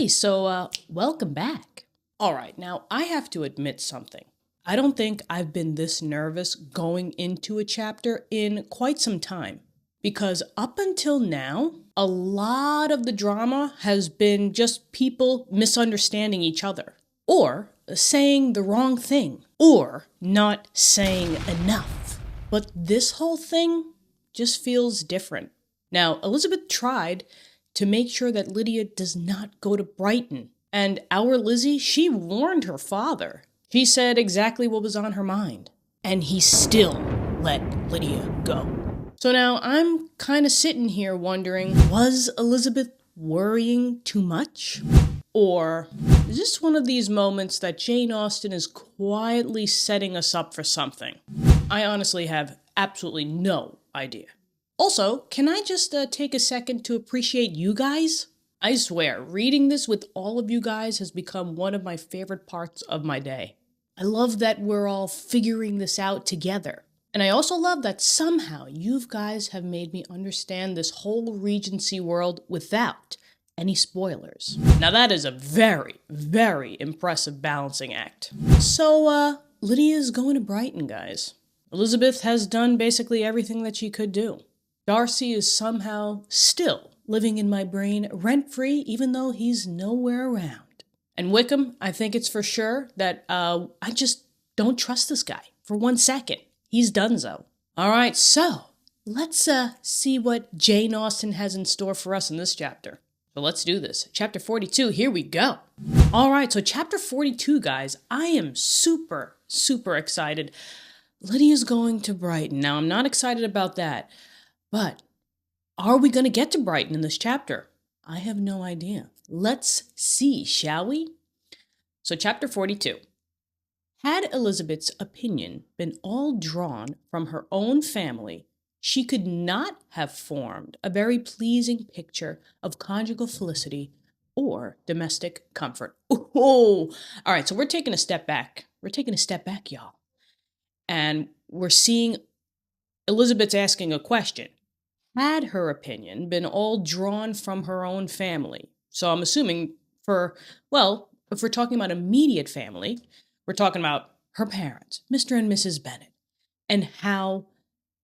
Hey, welcome back. All right, now I have to admit something. I don't think I've been this nervous going into a chapter in quite some time. Because up until now, a lot of the drama has been just people misunderstanding each other, or saying the wrong thing, or not saying enough. But this whole thing just feels different. Now, Elizabeth tried to make sure that Lydia does not go to Brighton. And our Lizzie, she warned her father. She said exactly what was on her mind. And he still let Lydia go. So now I'm kind of sitting here wondering, was Elizabeth worrying too much? Or is this one of these moments that Jane Austen is quietly setting us up for something? I honestly have absolutely no idea. Also, can I just take a second to appreciate you guys? I swear, reading this with all of you guys has become one of my favorite parts of my day. I love that we're all figuring this out together. And I also love that somehow you guys have made me understand this whole Regency world without any spoilers. Now that is a very, very impressive balancing act. So, Lydia's going to Brighton, guys. Elizabeth has done basically everything that she could do. Darcy is somehow still living in my brain rent-free, even though he's nowhere around. And Wickham, I think it's for sure that I just don't trust this guy for 1 second. He's donezo. All right, so let's see what Jane Austen has in store for us in this chapter. So let's do this. Chapter 42, here we go. All right, so chapter 42, guys, I am super, super excited. Lydia's going to Brighton. Now, I'm not excited about that. But are we going to get to Brighton in this chapter? I have no idea. Let's see, shall we? So chapter 42. Had Elizabeth's opinion been all drawn from her own family, she could not have formed a very pleasing picture of conjugal felicity or domestic comfort. Oh, all right, so we're taking a step back. We're taking a step back, y'all. And we're seeing Elizabeth's asking a question. Had her opinion been all drawn from her own family? So I'm assuming if we're talking about immediate family, we're talking about her parents, Mr. and Mrs. Bennet, and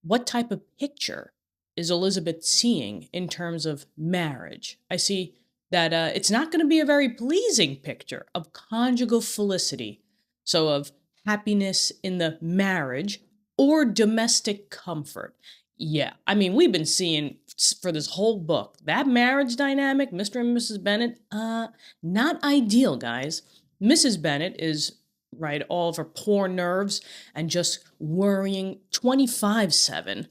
what type of picture is Elizabeth seeing in terms of marriage? I see that it's not going to be a very pleasing picture of conjugal felicity, so of happiness in the marriage or domestic comfort. Yeah, I mean, we've been seeing for this whole book, that marriage dynamic, Mr. and Mrs. Bennet, not ideal, guys. Mrs. Bennet is, right, all of her poor nerves and just worrying 24/7.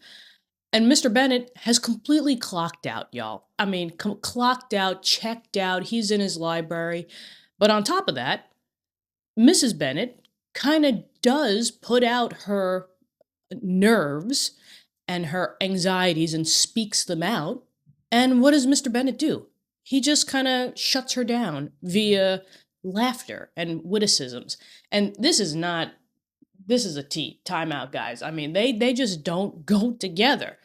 And Mr. Bennet has completely clocked out, y'all. I mean, clocked out, checked out, he's in his library. But on top of that, Mrs. Bennet kind of does put out her nerves and her anxieties and speaks them out. And what does Mr. Bennet do? He just kind of shuts her down via laughter and witticisms. And this is a timeout, guys. I mean, they just don't go together.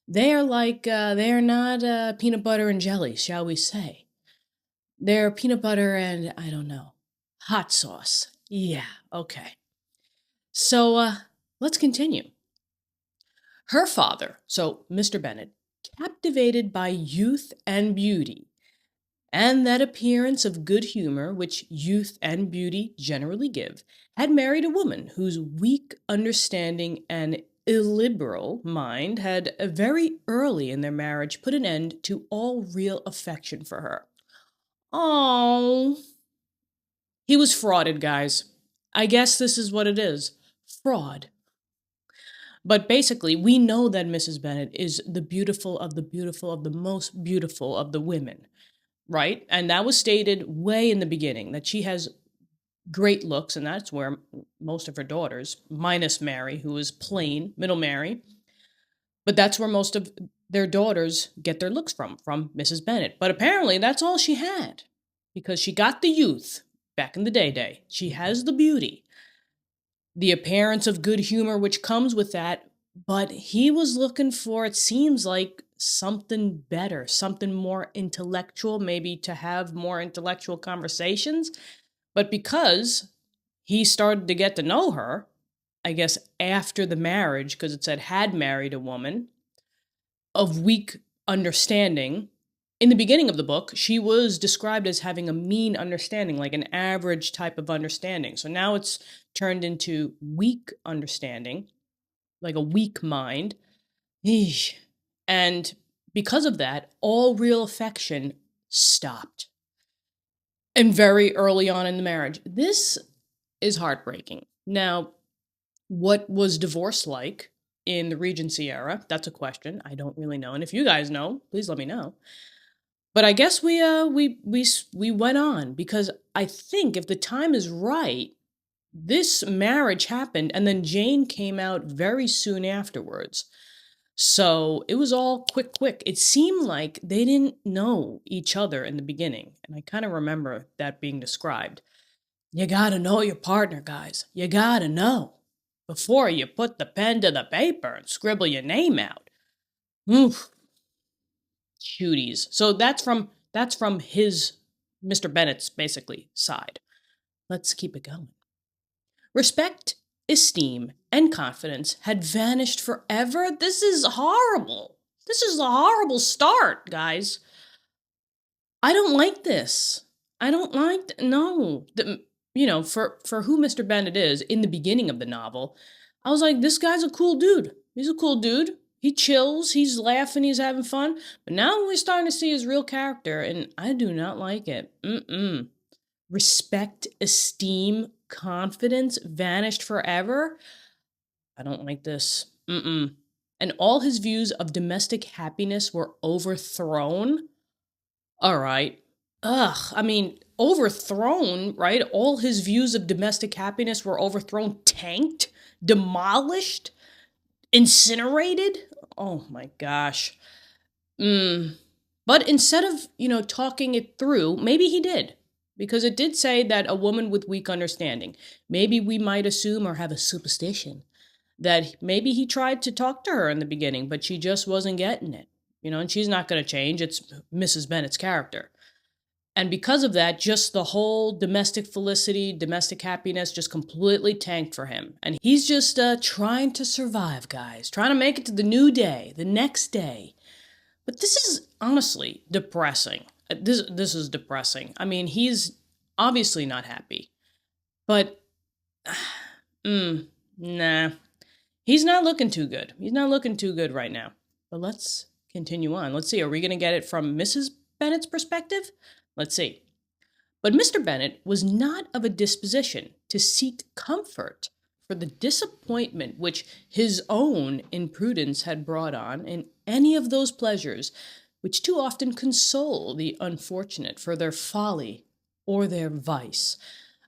They are not peanut butter and jelly, shall we say. They're peanut butter and, I don't know, hot sauce. Yeah, okay. So, let's continue. Her father, so Mr. Bennet, captivated by youth and beauty, and that appearance of good humor which youth and beauty generally give, had married a woman whose weak understanding and illiberal mind had very early in their marriage put an end to all real affection for her. Oh, he was frauded, guys. I guess this is what it is. Fraud. But basically, we know that Mrs. Bennet is the beautiful of the beautiful of the most beautiful of the women, right? And that was stated way in the beginning, that she has great looks, and that's where most of her daughters, minus Mary, who is plain, middle Mary, but that's where most of their daughters get their looks from Mrs. Bennet. But apparently, that's all she had, because she got the youth back in the day. She has the beauty, the appearance of good humor which comes with that, but he was looking for, it seems like, something better, something more intellectual, maybe to have more intellectual conversations. But because he started to get to know her, I guess after the marriage, because it said had married a woman of weak understanding. In the beginning of the book, she was described as having a mean understanding, like an average type of understanding. So now it's turned into weak understanding, like a weak mind. Eesh. And because of that, all real affection stopped. And very early on in the marriage. This is heartbreaking. Now, what was divorce like in the Regency era? That's a question. I don't really know. And if you guys know, please let me know. But I guess we went on because I think if the time is right, this marriage happened and then Jane came out very soon afterwards. So it was all quick. It seemed like they didn't know each other in the beginning. And I kind of remember that being described. You gotta know your partner, guys. You gotta know before you put the pen to the paper and scribble your name out. Oof. Cuties. So that's from his Mr. Bennet's basically side. Let's keep it going. Respect, esteem, and confidence had vanished forever. This is horrible. This is a horrible start, guys. I don't like this. I don't like no. For who Mr. Bennet is in the beginning of the novel, I was like, this guy's a cool dude. He's a cool dude. He chills, he's laughing, he's having fun. But now we're starting to see his real character, and I do not like it. Respect, esteem, confidence vanished forever. I don't like this. And all his views of domestic happiness were overthrown. All right. Overthrown, right? All his views of domestic happiness were overthrown, tanked, demolished, incinerated. Oh my gosh. But instead of, talking it through, maybe he did. Because it did say that a woman with weak understanding. Maybe we might assume or have a superstition that maybe he tried to talk to her in the beginning, but she just wasn't getting it. And she's not going to change. It's Mrs. Bennet's character. And because of that, just the whole domestic felicity, domestic happiness just completely tanked for him. And he's just trying to survive, guys. Trying to make it to the new day, the next day. But this is honestly depressing. This is depressing. I mean, he's obviously not happy. But, nah. He's not looking too good. He's not looking too good right now. But let's continue on. Let's see, are we going to get it from Mrs. Bennet's perspective? Let's see. But Mr. Bennet was not of a disposition to seek comfort for the disappointment which his own imprudence had brought on in any of those pleasures which too often console the unfortunate for their folly or their vice.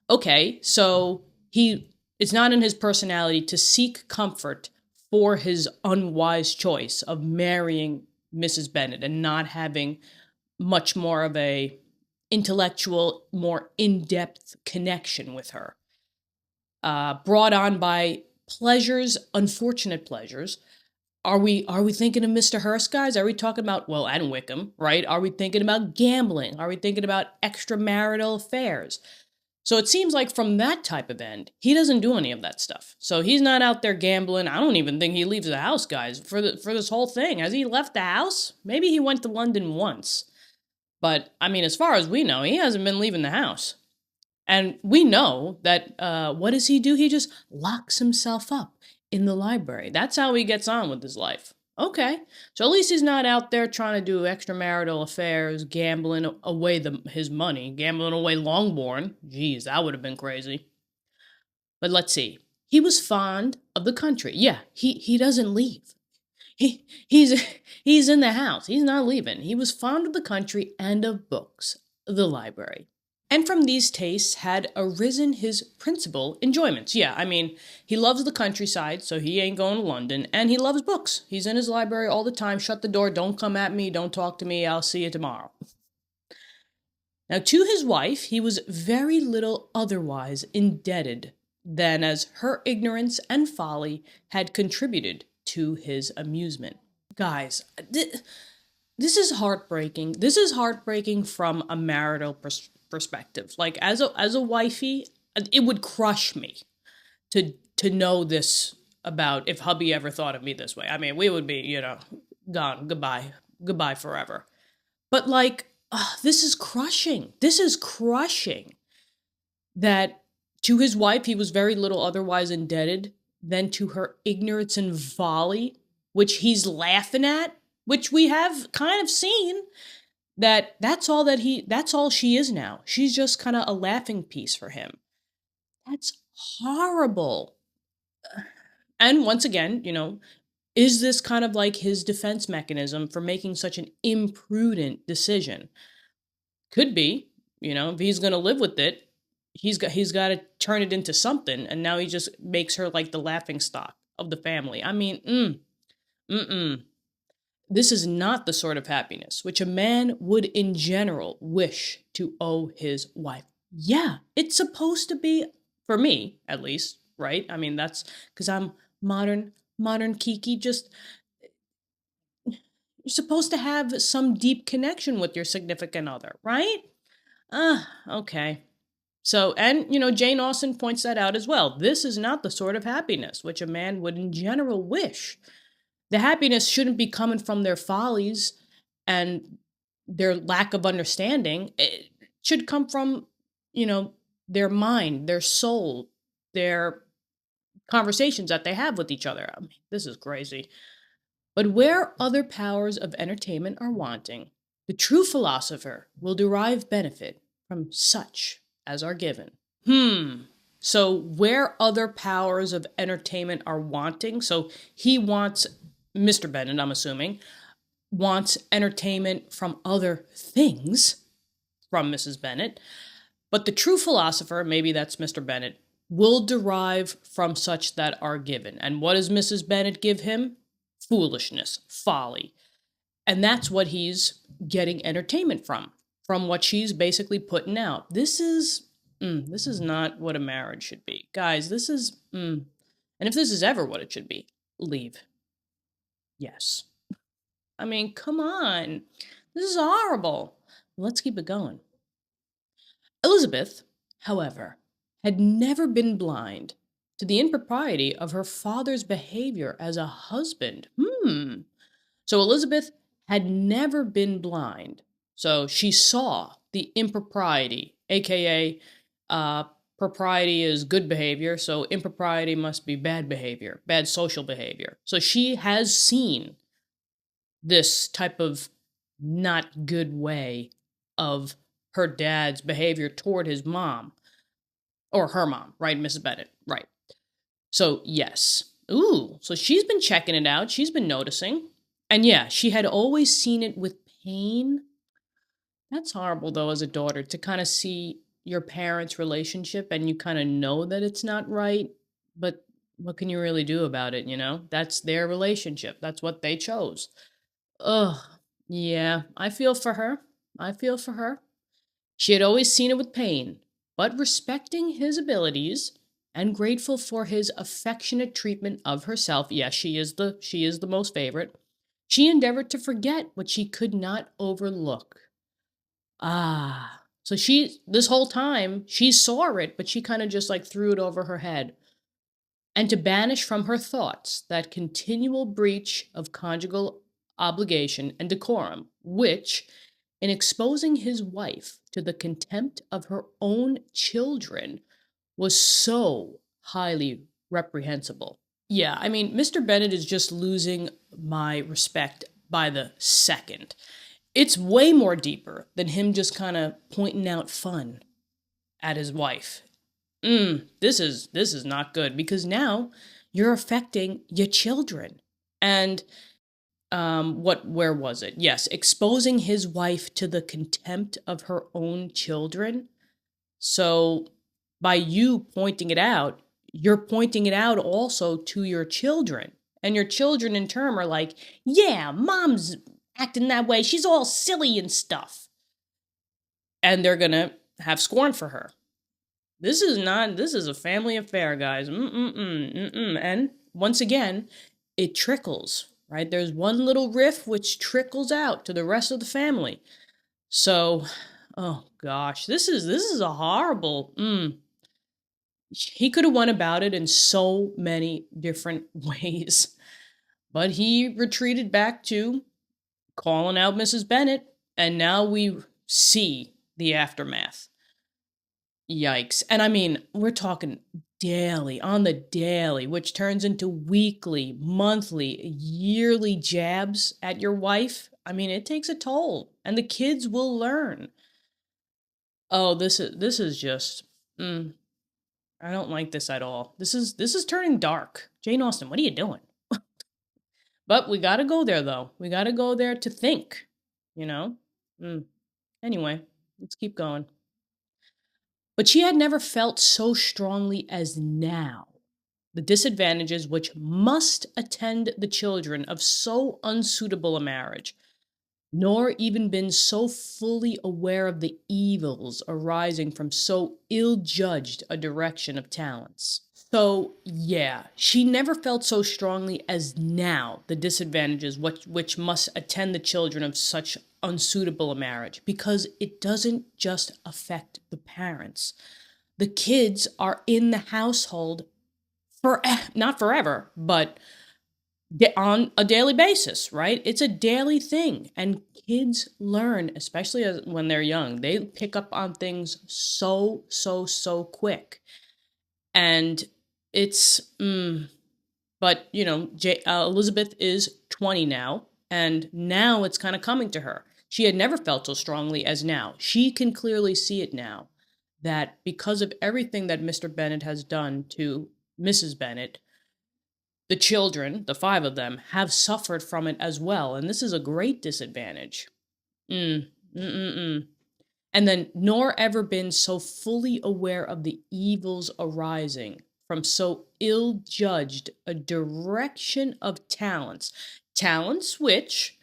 Okay, so it's not in his personality to seek comfort for his unwise choice of marrying Mrs. Bennet and not having much more of a intellectual, more in-depth connection with her. Brought on by pleasures, unfortunate pleasures. Are we thinking of Mr. Hearst, guys? Are we talking about, and Wickham, right? Are we thinking about gambling? Are we thinking about extramarital affairs? So it seems like from that type of end, he doesn't do any of that stuff. So he's not out there gambling. I don't even think he leaves the house, guys, for this whole thing. Has he left the house? Maybe he went to London once. But, as far as we know, he hasn't been leaving the house. And we know that, what does he do? He just locks himself up in the library. That's how he gets on with his life. Okay. So at least he's not out there trying to do extramarital affairs, gambling away his money, gambling away Longbourn. Geez, that would have been crazy. But let's see. He was fond of the country. Yeah, he doesn't leave. He's in the house. He's not leaving. He was fond of the country and of books, the library. And from these tastes had arisen his principal enjoyments. Yeah, he loves the countryside, so he ain't going to London, and he loves books. He's in his library all the time. Shut the door. Don't come at me. Don't talk to me. I'll see you tomorrow. Now, to his wife, he was very little otherwise indebted than as her ignorance and folly had contributed to his amusement. Guys, this is heartbreaking. This is heartbreaking from a marital perspective. Like as a wifey, it would crush me to know this about if hubby ever thought of me this way. I mean, we would be, gone, goodbye forever. But like, this is crushing. This is crushing that to his wife he was very little otherwise indebted than to her ignorance and folly, which he's laughing at, which we have kind of seen that's all she is now. She's just kind of a laughing piece for him. That's horrible. And once again, is this kind of like his defense mechanism for making such an imprudent decision? Could be, if he's going to live with it, he's got to turn it into something, and now he just makes her like the laughing stock of the family. I mean, this is not the sort of happiness which a man would in general wish to owe his wife. Yeah, it's supposed to be, for me at least, right? I mean, that's because I'm modern Kiki. Just, you're supposed to have some deep connection with your significant other, right? Okay. So, and, Jane Austen points that out as well. This is not the sort of happiness which a man would in general wish. The happiness shouldn't be coming from their follies and their lack of understanding. It should come from, their mind, their soul, their conversations that they have with each other. I mean, this is crazy. But where other powers of entertainment are wanting, the true philosopher will derive benefit from such as are given. So where other powers of entertainment are wanting, so he wants, Mr. Bennet, I'm assuming, wants entertainment from other things from Mrs. Bennet, but the true philosopher, maybe that's Mr. Bennet, will derive from such that are given. And what does Mrs. Bennet give him? Foolishness, folly. And that's what he's getting entertainment from what she's basically putting out. This is not what a marriage should be. Guys, this is, and if this is ever what it should be, leave. Yes. I mean, come on. This is horrible. Let's keep it going. Elizabeth, however, had never been blind to the impropriety of her father's behavior as a husband. So Elizabeth had never been blind. So she saw the impropriety, aka propriety is good behavior, so impropriety must be bad behavior, bad social behavior. So she has seen this type of not good way of her dad's behavior toward his mom, or her mom, right? Mrs. Bennet, right. So yes. Ooh, so she's been checking it out. She's been noticing. And yeah, she had always seen it with pain. That's horrible, though, as a daughter, to kind of see your parents' relationship and you kind of know that it's not right, but what can you really do about it, That's their relationship. That's what they chose. Ugh, yeah, I feel for her. She had always seen it with pain, but respecting his abilities and grateful for his affectionate treatment of herself, yes, she is the most favorite, she endeavored to forget what she could not overlook. So this whole time, she saw it, but she kind of just like threw it over her head. And to banish from her thoughts that continual breach of conjugal obligation and decorum, which, in exposing his wife to the contempt of her own children, was so highly reprehensible. Yeah, I mean, Mr. Bennet is just losing my respect by the second. It's way more deeper than him just kind of pointing out fun at his wife. This is not good, because now you're affecting your children. And where was it? Yes, exposing his wife to the contempt of her own children. So by you pointing it out, you're pointing it out also to your children. And your children in turn are like, yeah, mom's acting that way. She's all silly and stuff. And they're going to have scorn for her. This is a family affair, guys. And once again, it trickles right? There's one little riff which trickles out to the rest of the family. So, oh gosh, this is a horrible. He could have went about it in so many different ways, but he retreated back to calling out Mrs. Bennet, and now we see the aftermath. Yikes. And I mean, we're talking daily, on the daily, which turns into weekly, monthly, yearly jabs at your wife. I mean, it takes a toll, and the kids will learn. Oh, this is just I don't like this at all. This is turning dark. Jane Austen, what are you doing? But we got to go there though. We got to go there to think, you know? Anyway, let's keep going. But she had never felt so strongly as now the disadvantages which must attend the children of so unsuitable a marriage, nor even been so fully aware of the evils arising from so ill-judged a direction of talents. So, yeah, she never felt so strongly as now the disadvantages which must attend the children of such unsuitable a marriage, because it doesn't just affect the parents. The kids are in the household for not forever, but on a daily basis, right? It's a daily thing, and kids learn, especially when they're young. They pick up on things so quick, and it's but Elizabeth is 20 now, and now it's kind of coming to her. She had never felt so strongly as now. She can clearly see it now, that because of everything that Mr. Bennet has done to Mrs. Bennet, the children, the 5 of them, have suffered from it as well, and this is a great disadvantage. And then, nor ever been so fully aware of the evils arising from so ill-judged a direction of talents, talents which,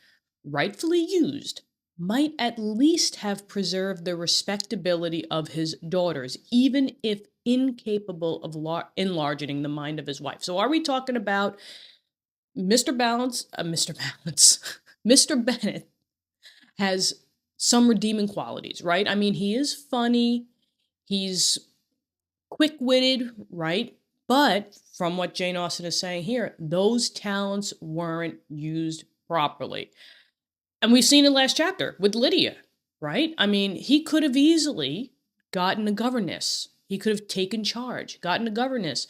rightfully used, might at least have preserved the respectability of his daughters, even if incapable of enlarging the mind of his wife. So are we talking about Mr. Mr. Bennet has some redeeming qualities, right? I mean, he is funny, he's quick-witted, right? But from what Jane Austen is saying here, those talents weren't used properly. And we've seen in the last chapter with Lydia, right? I mean, he could have easily gotten a governess. He could have taken charge, gotten a governess,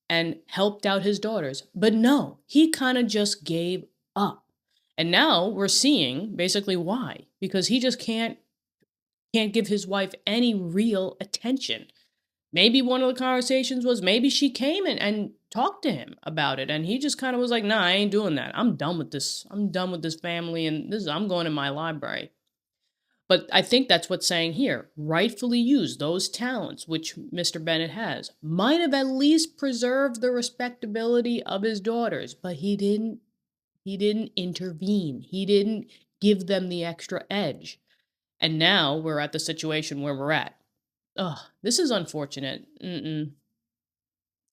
and helped out his daughters. But no, he kind of just gave up. And now we're seeing basically why. Because he just can't give his wife any real attention. Maybe one of the conversations was maybe she came in and talked to him about it, and he just kind of was like, nah, I ain't doing that. I'm done with this. I'm done with this family, and I'm going to my library. But I think that's what's saying here. Rightfully use those talents, which Mr. Bennet has, might have at least preserved the respectability of his daughters, but he didn't intervene. He didn't give them the extra edge. And now we're at the situation where we're at. Ugh, this is unfortunate.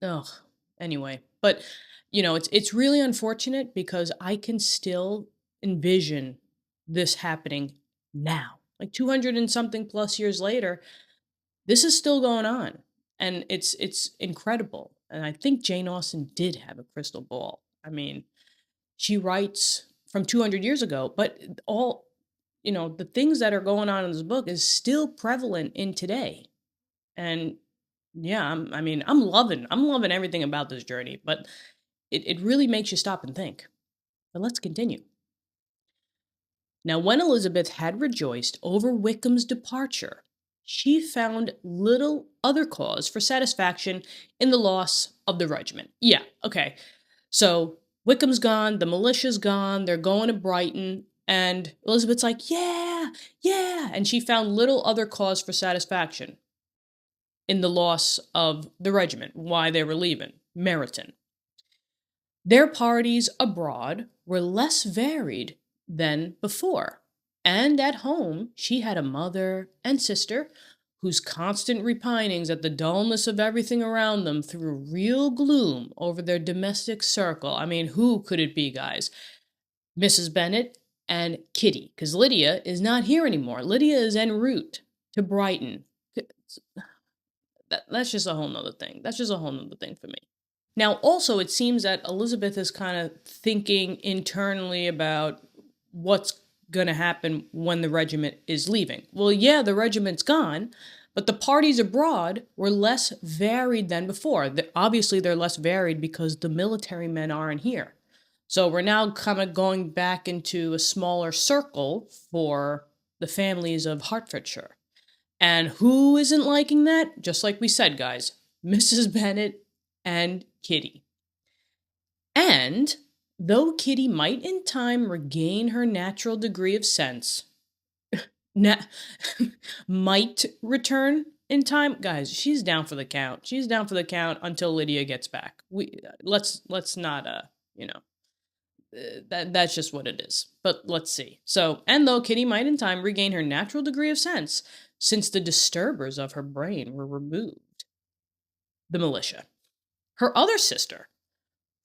Ugh. Anyway, but it's really unfortunate because I can still envision this happening now. Like 200 and something plus years later, this is still going on. And it's incredible. And I think Jane Austen did have a crystal ball. I mean, she writes from 200 years ago, but all the things that are going on in this book is still prevalent in today. And yeah, I'm loving everything about this journey, but it really makes you stop and think. But let's continue. Now, when Elizabeth had rejoiced over Wickham's departure, she found little other cause for satisfaction in the loss of the regiment. Yeah, okay. So Wickham's gone, the militia's gone, they're going to Brighton, and Elizabeth's like, yeah. And she found little other cause for satisfaction in the loss of the regiment, why they were leaving, Meryton. Their parties abroad were less varied than before, and at home she had a mother and sister whose constant repinings at the dullness of everything around them threw real gloom over their domestic circle. I mean, who could it be, guys? Mrs. Bennet and Kitty, because Lydia is not here anymore. Lydia is en route to Brighton. That's just a whole nother thing. That's just a whole nother thing for me. Now, also, it seems that Elizabeth is kind of thinking internally about what's going to happen when the regiment is leaving. Well, yeah, the regiment's gone, but the parties abroad were less varied than before. Obviously, they're less varied because the military men aren't here. So we're now kind of going back into a smaller circle for the families of Hertfordshire. And who isn't liking that? Just like we said, guys, Mrs. Bennet and Kitty. And though Kitty might in time regain her natural degree of sense, might return in time, guys, she's down for the count. She's down for the count until Lydia gets back. Let's not that's just what it is. But let's see. So, and though Kitty might in time regain her natural degree of sense, since the disturbers of her brain were removed, the militia. Her other sister,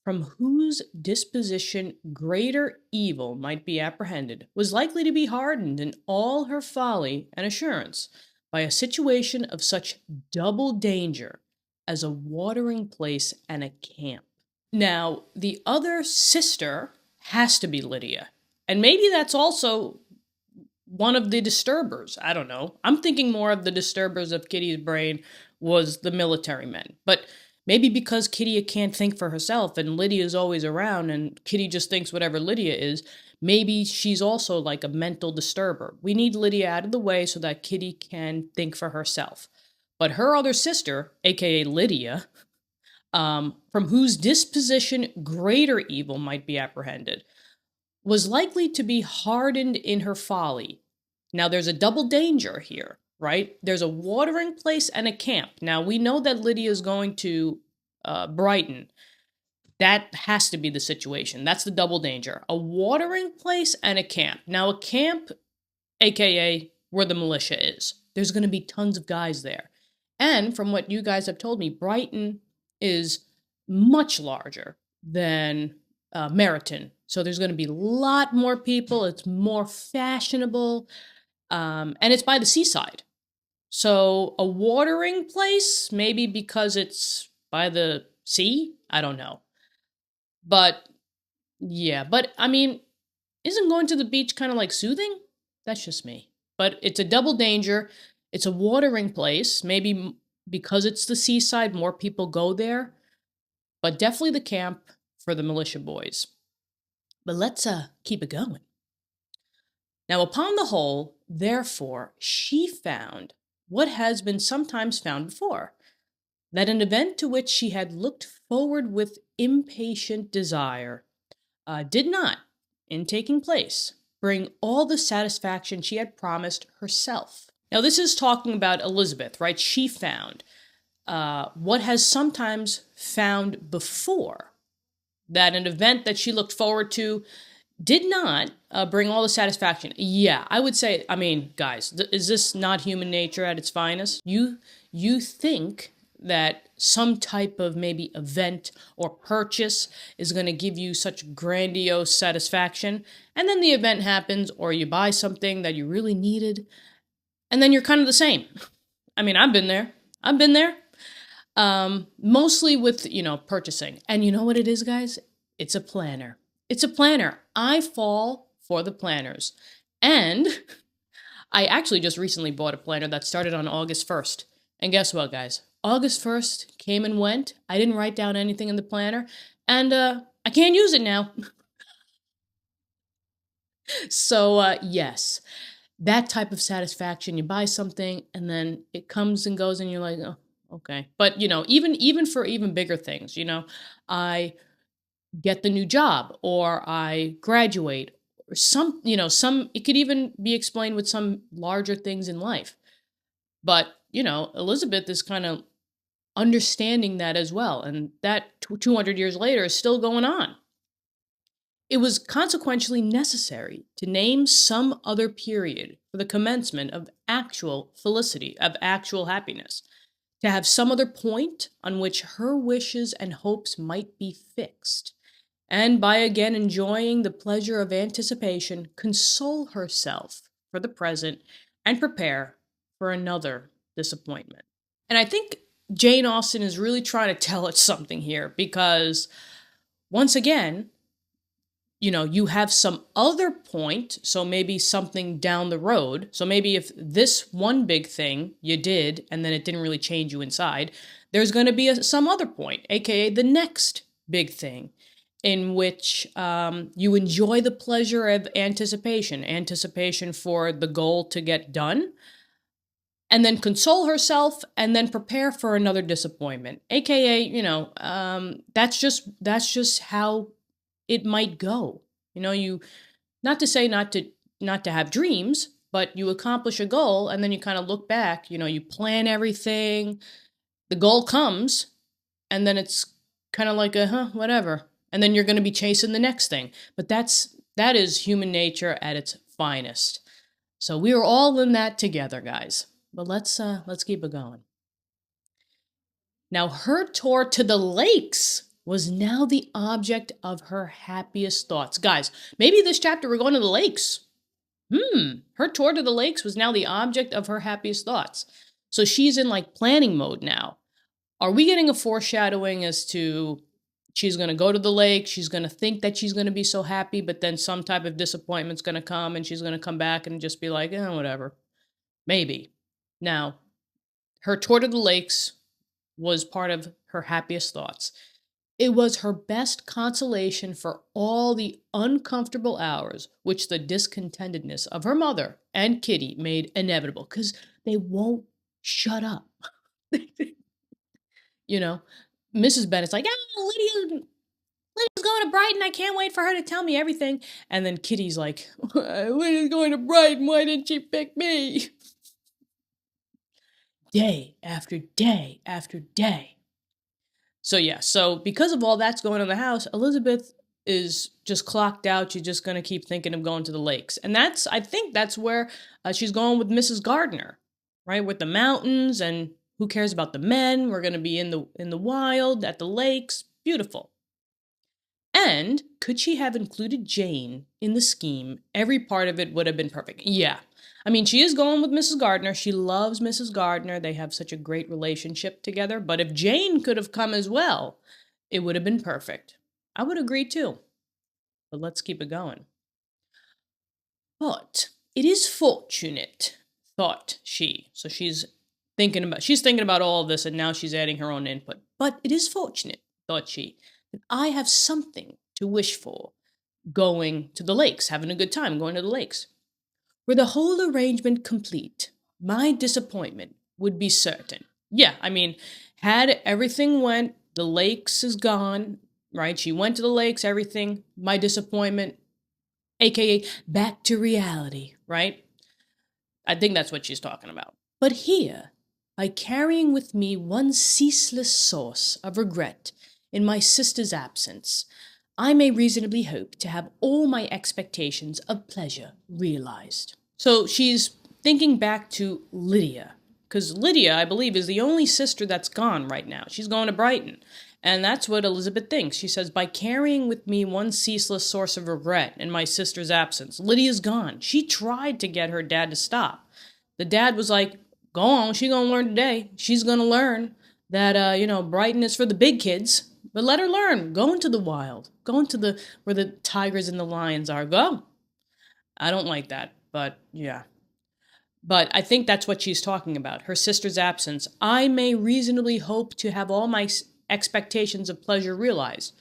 from whose disposition greater evil might be apprehended, was likely to be hardened in all her folly and assurance by a situation of such double danger as a watering place and a camp. Now, the other sister has to be Lydia, and maybe that's also one of the disturbers. I don't know. I'm thinking more of the disturbers of Kitty's brain was the military men, but maybe because Kitty can't think for herself and Lydia's always around and Kitty just thinks whatever Lydia is, maybe she's also like a mental disturber. We need Lydia out of the way so that Kitty can think for herself. But her other sister, aka Lydia, from whose disposition greater evil might be apprehended, was likely to be hardened in her folly. Now, there's a double danger here, right? There's a watering place and a camp. Now, we know that Lydia is going to Brighton. That has to be the situation. That's the double danger. A watering place and a camp. Now, a camp, aka where the militia is. There's going to be tons of guys there. And from what you guys have told me, Brighton is much larger than Meryton. So there's going to be a lot more people. It's more fashionable. And it's by the seaside. So a watering place, maybe because it's by the sea? I don't know. But yeah, but I mean, isn't going to the beach kind of like soothing? That's just me. But it's a double danger. It's a watering place. Maybe because it's the seaside, more people go there. But definitely the camp for the militia boys. But let's keep it going. Now, upon the whole, therefore, she found what has been sometimes found before, that an event to which she had looked forward with impatient desire did not, in taking place, bring all the satisfaction she had promised herself. Now, this is talking about Elizabeth, right? She found what has sometimes found before, that an event that she looked forward to did not bring all the satisfaction. Yeah, I would say, I mean, guys, is this not human nature at its finest? You think that some type of maybe event or purchase is going to give you such grandiose satisfaction, and then the event happens, or you buy something that you really needed, and then you're kind of the same. I mean, I've been there. Mostly with, purchasing. And you know what it is, guys? It's a planner. It's a planner. I fall for the planners. And I actually just recently bought a planner that started on August 1st. And guess what, guys? August 1st came and went. I didn't write down anything in the planner. And I can't use it now. So, yes, that type of satisfaction. You buy something and then it comes and goes and you're like, oh, okay. But, even for even bigger things, I get the new job or I graduate or it could even be explained with some larger things in life. But, Elizabeth is kind of understanding that as well. And that 200 years later is still going on. It was consequentially necessary to name some other period for the commencement of actual felicity, of actual happiness, to have some other point on which her wishes and hopes might be fixed, And by again enjoying the pleasure of anticipation, console herself for the present and prepare for another disappointment. And I think Jane Austen is really trying to tell us something here because, once again, you have some other point, so maybe something down the road. So maybe if this one big thing you did and then it didn't really change you inside, there's going to be some other point, aka the next big thing, in which you enjoy the pleasure of anticipation for the goal to get done, and then console herself and then prepare for another disappointment, aka that's just how it might go. You, not to say not to have dreams, but you accomplish a goal and then you kind of look back, you plan everything, the goal comes, and then it's kind of like whatever. And then you're going to be chasing the next thing. But that is human nature at its finest. So we are all in that together, guys. But let's keep it going. Now, her tour to the lakes was now the object of her happiest thoughts. Guys, maybe this chapter we're going to the lakes. Her tour to the lakes was now the object of her happiest thoughts. So she's in like planning mode now. Are we getting a foreshadowing as to she's going to go to the lake, she's going to think that she's going to be so happy, but then some type of disappointment's going to come and she's going to come back and just be like, whatever. Maybe. Now, her tour to the lakes was part of her happiest thoughts. It was her best consolation for all the uncomfortable hours which the discontentedness of her mother and Kitty made inevitable, because they won't shut up. Mrs. Bennet's like, Lydia's going to Brighton. I can't wait for her to tell me everything. And then Kitty's like, Lydia's going to Brighton. Why didn't she pick me? Day after day after day. So because of all that's going on in the house, Elizabeth is just clocked out. She's just going to keep thinking of going to the lakes. And I think that's where she's going with Mrs. Gardiner, right? With the mountains, and who cares about the men? We're going to be in the wild, at the lakes. Beautiful. And could she have included Jane in the scheme, every part of it would have been perfect. Yeah. I mean, she is going with Mrs. Gardiner. She loves Mrs. Gardiner. They have such a great relationship together. But if Jane could have come as well, it would have been perfect. I would agree too. But let's keep it going. But it is fortunate, thought she. So she's thinking about all of this, and now she's adding her own input. But it is fortunate, thought she, that I have something to wish for, going to the lakes, having a good time going to the lakes. Were the whole arrangement complete, my disappointment would be certain. Yeah, I mean, had everything went, the lakes is gone, right? She went to the lakes, everything, my disappointment, aka back to reality, right? I think that's what she's talking about. But here, by carrying with me one ceaseless source of regret in my sister's absence, I may reasonably hope to have all my expectations of pleasure realized. So she's thinking back to Lydia, because Lydia, I believe, is the only sister that's gone right now. She's going to Brighton. And that's what Elizabeth thinks. She says, by carrying with me one ceaseless source of regret in my sister's absence, Lydia's gone. She tried to get her dad to stop. The dad was like, go on, she's going to learn today. She's going to learn that, Brighton is for the big kids. But let her learn. Go into the wild. Go into where the tigers and the lions are. Go. I don't like that, but yeah. But I think that's what she's talking about. Her sister's absence. I may reasonably hope to have all my expectations of pleasure realized.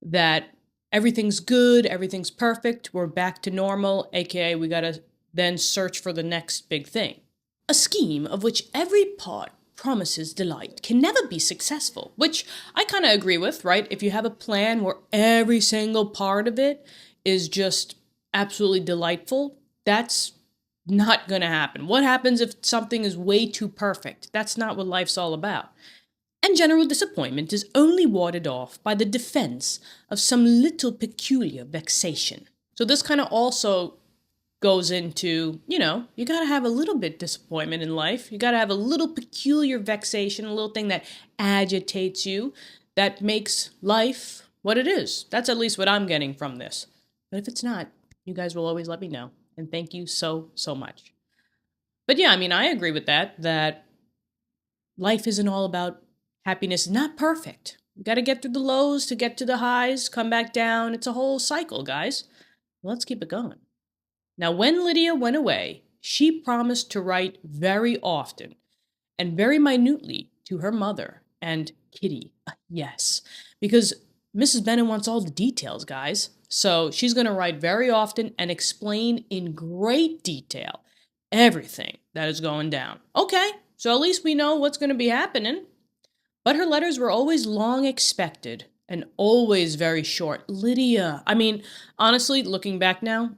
That everything's good, everything's perfect, we're back to normal, aka we gotta then search for the next big thing. A scheme of which every part promises delight can never be successful, which I kind of agree with, right? If you have a plan where every single part of it is just absolutely delightful, that's not going to happen. What happens if something is way too perfect? That's not what life's all about. And general disappointment is only warded off by the defense of some little peculiar vexation. So this kind of also goes into, you got to have a little bit disappointment in life. You got to have a little peculiar vexation, a little thing that agitates you, that makes life what it is. That's at least what I'm getting from this. But if it's not, you guys will always let me know. And thank you so, so much. But yeah, I mean, I agree with that life isn't all about happiness. It's not perfect. You got to get through the lows to get to the highs, come back down. It's a whole cycle, guys. Let's keep it going. Now, when Lydia went away, she promised to write very often and very minutely to her mother and Kitty. Yes, because Mrs. Bennet wants all the details, guys. So she's going to write very often and explain in great detail everything that is going down. Okay, so at least we know what's going to be happening. But her letters were always long expected and always very short. Lydia, I mean, honestly, looking back now,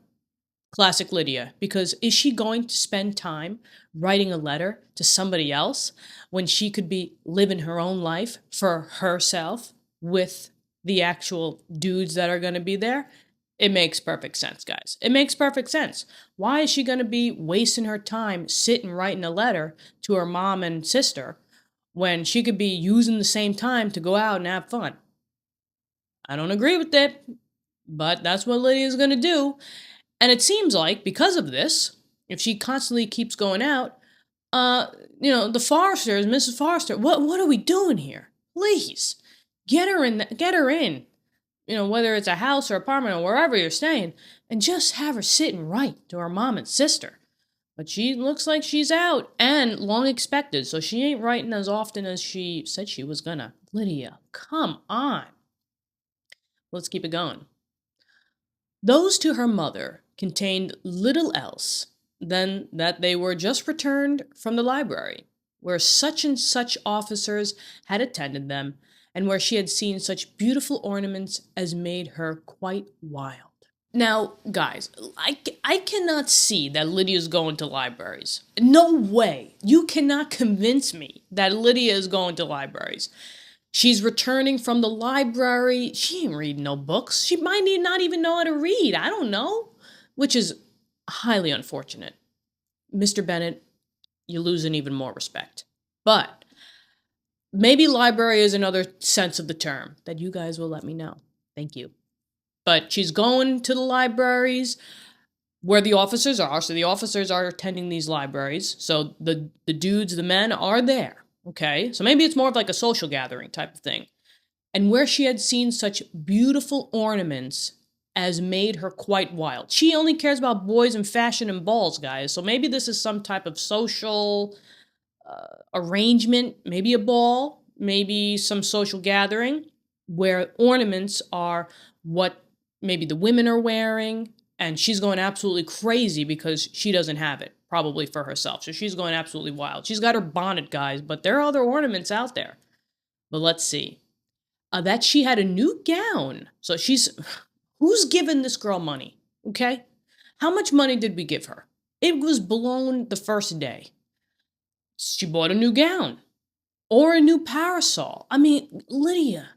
classic Lydia, because is she going to spend time writing a letter to somebody else when she could be living her own life for herself with the actual dudes that are going to be there? It makes perfect sense, guys. It makes perfect sense. Why is she going to be wasting her time sitting writing a letter to her mom and sister when she could be using the same time to go out and have fun? I don't agree with it, but that's what Lydia's going to do. And it seems like, because of this, if she constantly keeps going out, the Forresters, Mrs. Forrester, what are we doing here? Please, get her in, whether it's a house or apartment or wherever you're staying, and just have her sit and write to her mom and sister. But she looks like she's out, and long expected, so she ain't writing as often as she said she was gonna. Lydia, come on. Let's keep it going. Those to her mother contained little else than that they were just returned from the library, where such and such officers had attended them, and where she had seen such beautiful ornaments as made her quite wild. Now, guys, I cannot see that Lydia's going to libraries. No way. You cannot convince me that Lydia is going to libraries. She's returning from the library. She ain't reading no books. She might not even know how to read. I don't know. Which is highly unfortunate. Mr. Bennet, you lose an even more respect. But maybe library is another sense of the term that you guys will let me know. Thank you. But she's going to the libraries where the officers are. So the officers are attending these libraries. So the dudes, the men are there. Okay, so maybe it's more of like a social gathering type of thing. And where she had seen such beautiful ornaments as made her quite wild. She only cares about boys and fashion and balls, guys. So maybe this is some type of social arrangement, maybe a ball, maybe some social gathering where ornaments are what maybe the women are wearing. And she's going absolutely crazy because she doesn't have it, probably for herself. So she's going absolutely wild. She's got her bonnet, guys, but there are other ornaments out there. But let's see. That she had a new gown. So who's giving this girl money? Okay? How much money did we give her? It was blown the first day. She bought a new gown or a new parasol. I mean, Lydia,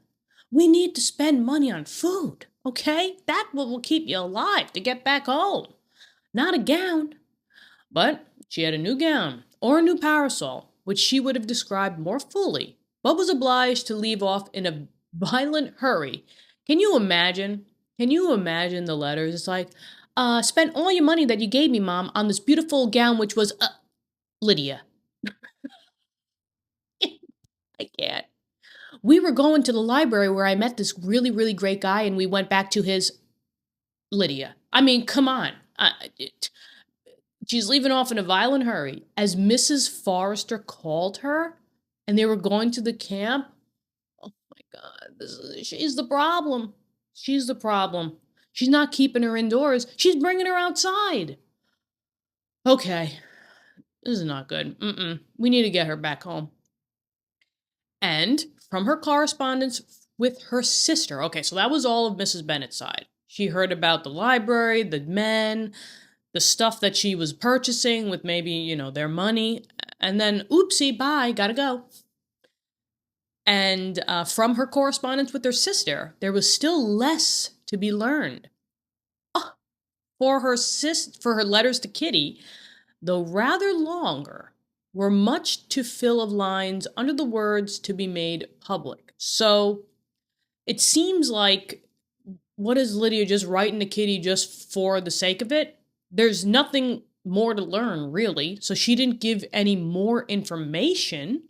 we need to spend money on food. Okay? That will keep you alive to get back home. Not a gown. But she had a new gown or a new parasol, which she would have described more fully, but was obliged to leave off in a violent hurry. Can you imagine? Can you imagine the letters? It's like, spent all your money that you gave me, Mom, on this beautiful gown, which was, Lydia. I can't. We were going to the library where I met this really, really great guy, and we went back to his Lydia. I mean, come on. She's leaving off in a violent hurry. As Mrs. Forrester called her, and they were going to the camp. Oh my God, she's the problem. She's the problem. She's not keeping her indoors. She's bringing her outside. Okay, this is not good. We need to get her back home. And from her correspondence with her sister. Okay, so that was all of Mrs. Bennet's side. She heard about the library, the men, the stuff that she was purchasing with maybe, their money. And then, oopsie, bye, gotta go. And from her correspondence with her sister, there was still less to be learned. For her letters to Kitty, though rather longer, were much to fill of lines under the words to be made public. So It seems like, what is Lydia just writing to Kitty just for the sake of it? There's nothing more to learn, really. So she didn't give any more information.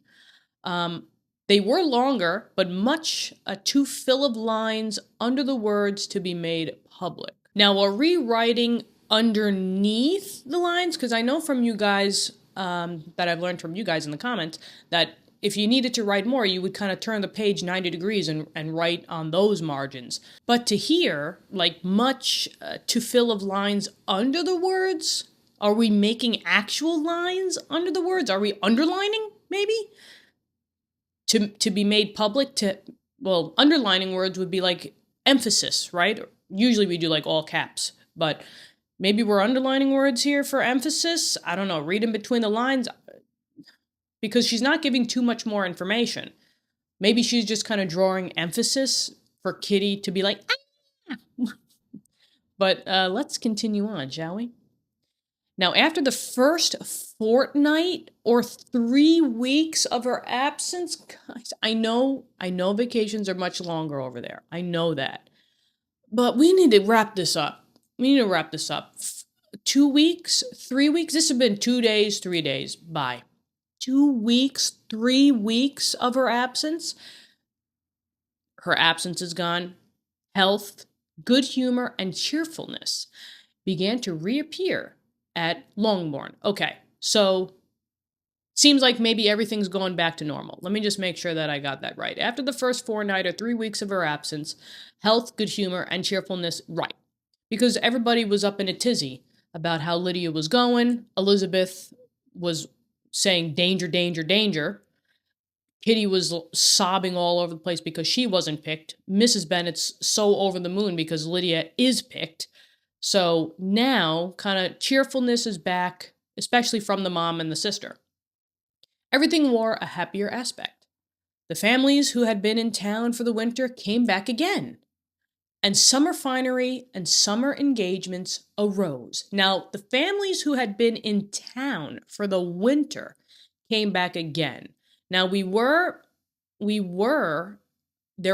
They were longer, but much too full of lines under the words to be made public. Now, we're rewriting underneath the lines, because I know from you guys, that I've learned from you guys in the comments, that if you needed to write more, you would kind of turn the page 90 degrees and write on those margins. But to hear, like, much too full of lines under the words, are we making actual lines under the words? Are we underlining, maybe? To be made public, well, underlining words would be like emphasis, right? Usually we do like all caps, but maybe we're underlining words here for emphasis. I don't know, read in between the lines, because she's not giving too much more information. Maybe she's just kind of drawing emphasis for Kitty to be like, ah! But let's continue on, shall we? Now, after the first fortnight or 3 weeks of her absence, guys, I know vacations are much longer over there. I know that. But we need to wrap this up. 2 weeks, 3 weeks. This has been 2 days, 3 days. Bye. 2 weeks, 3 weeks of her absence. Her absence is gone. Health, good humor, and cheerfulness began to reappear at Longbourn. Okay, so seems like maybe everything's going back to normal. Let me just make sure that I got that right. After the first fortnight or 3 weeks of her absence, health, good humor, and cheerfulness, right. Because everybody was up in a tizzy about how Lydia was going. Elizabeth was saying, danger, danger, danger. Kitty was sobbing all over the place because she wasn't picked. Mrs. Bennet's so over the moon because Lydia is picked. So now, kind of cheerfulness is back, especially from the mom and the sister. Everything wore a happier aspect. The families who had been in town for the winter came back again, and summer finery and summer engagements arose. Now, the families who had been in town for the winter came back again. Now, there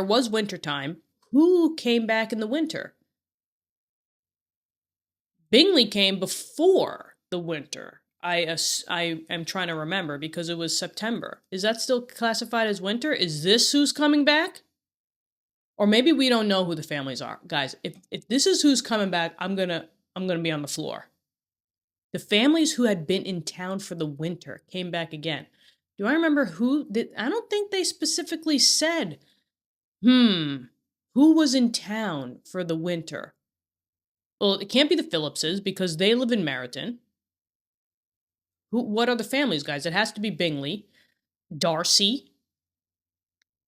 was winter time. Who came back in the winter? Bingley came before the winter. I am trying to remember because it was September. Is that still classified as winter? Is this who's coming back? Or maybe we don't know who the families are. Guys, if this is who's coming back, I'm gonna be on the floor. The families who had been in town for the winter came back again. Do I remember who? I don't think they specifically said, who was in town for the winter? Well, it can't be the Phillipses because they live in Meryton. What are the families, guys? It has to be Bingley, Darcy.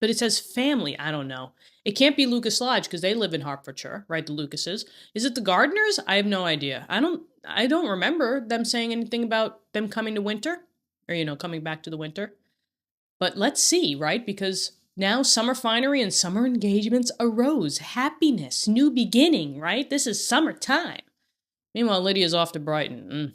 But it says family. I don't know. It can't be Lucas Lodge because they live in Hertfordshire, right? The Lucases. Is it the Gardiners? I have no idea. I don't remember them saying anything about them coming to winter or, coming back to the winter. But let's see, right? Because now summer finery and summer engagements arose. Happiness, new beginning, right? This is summertime. Meanwhile, Lydia's off to Brighton.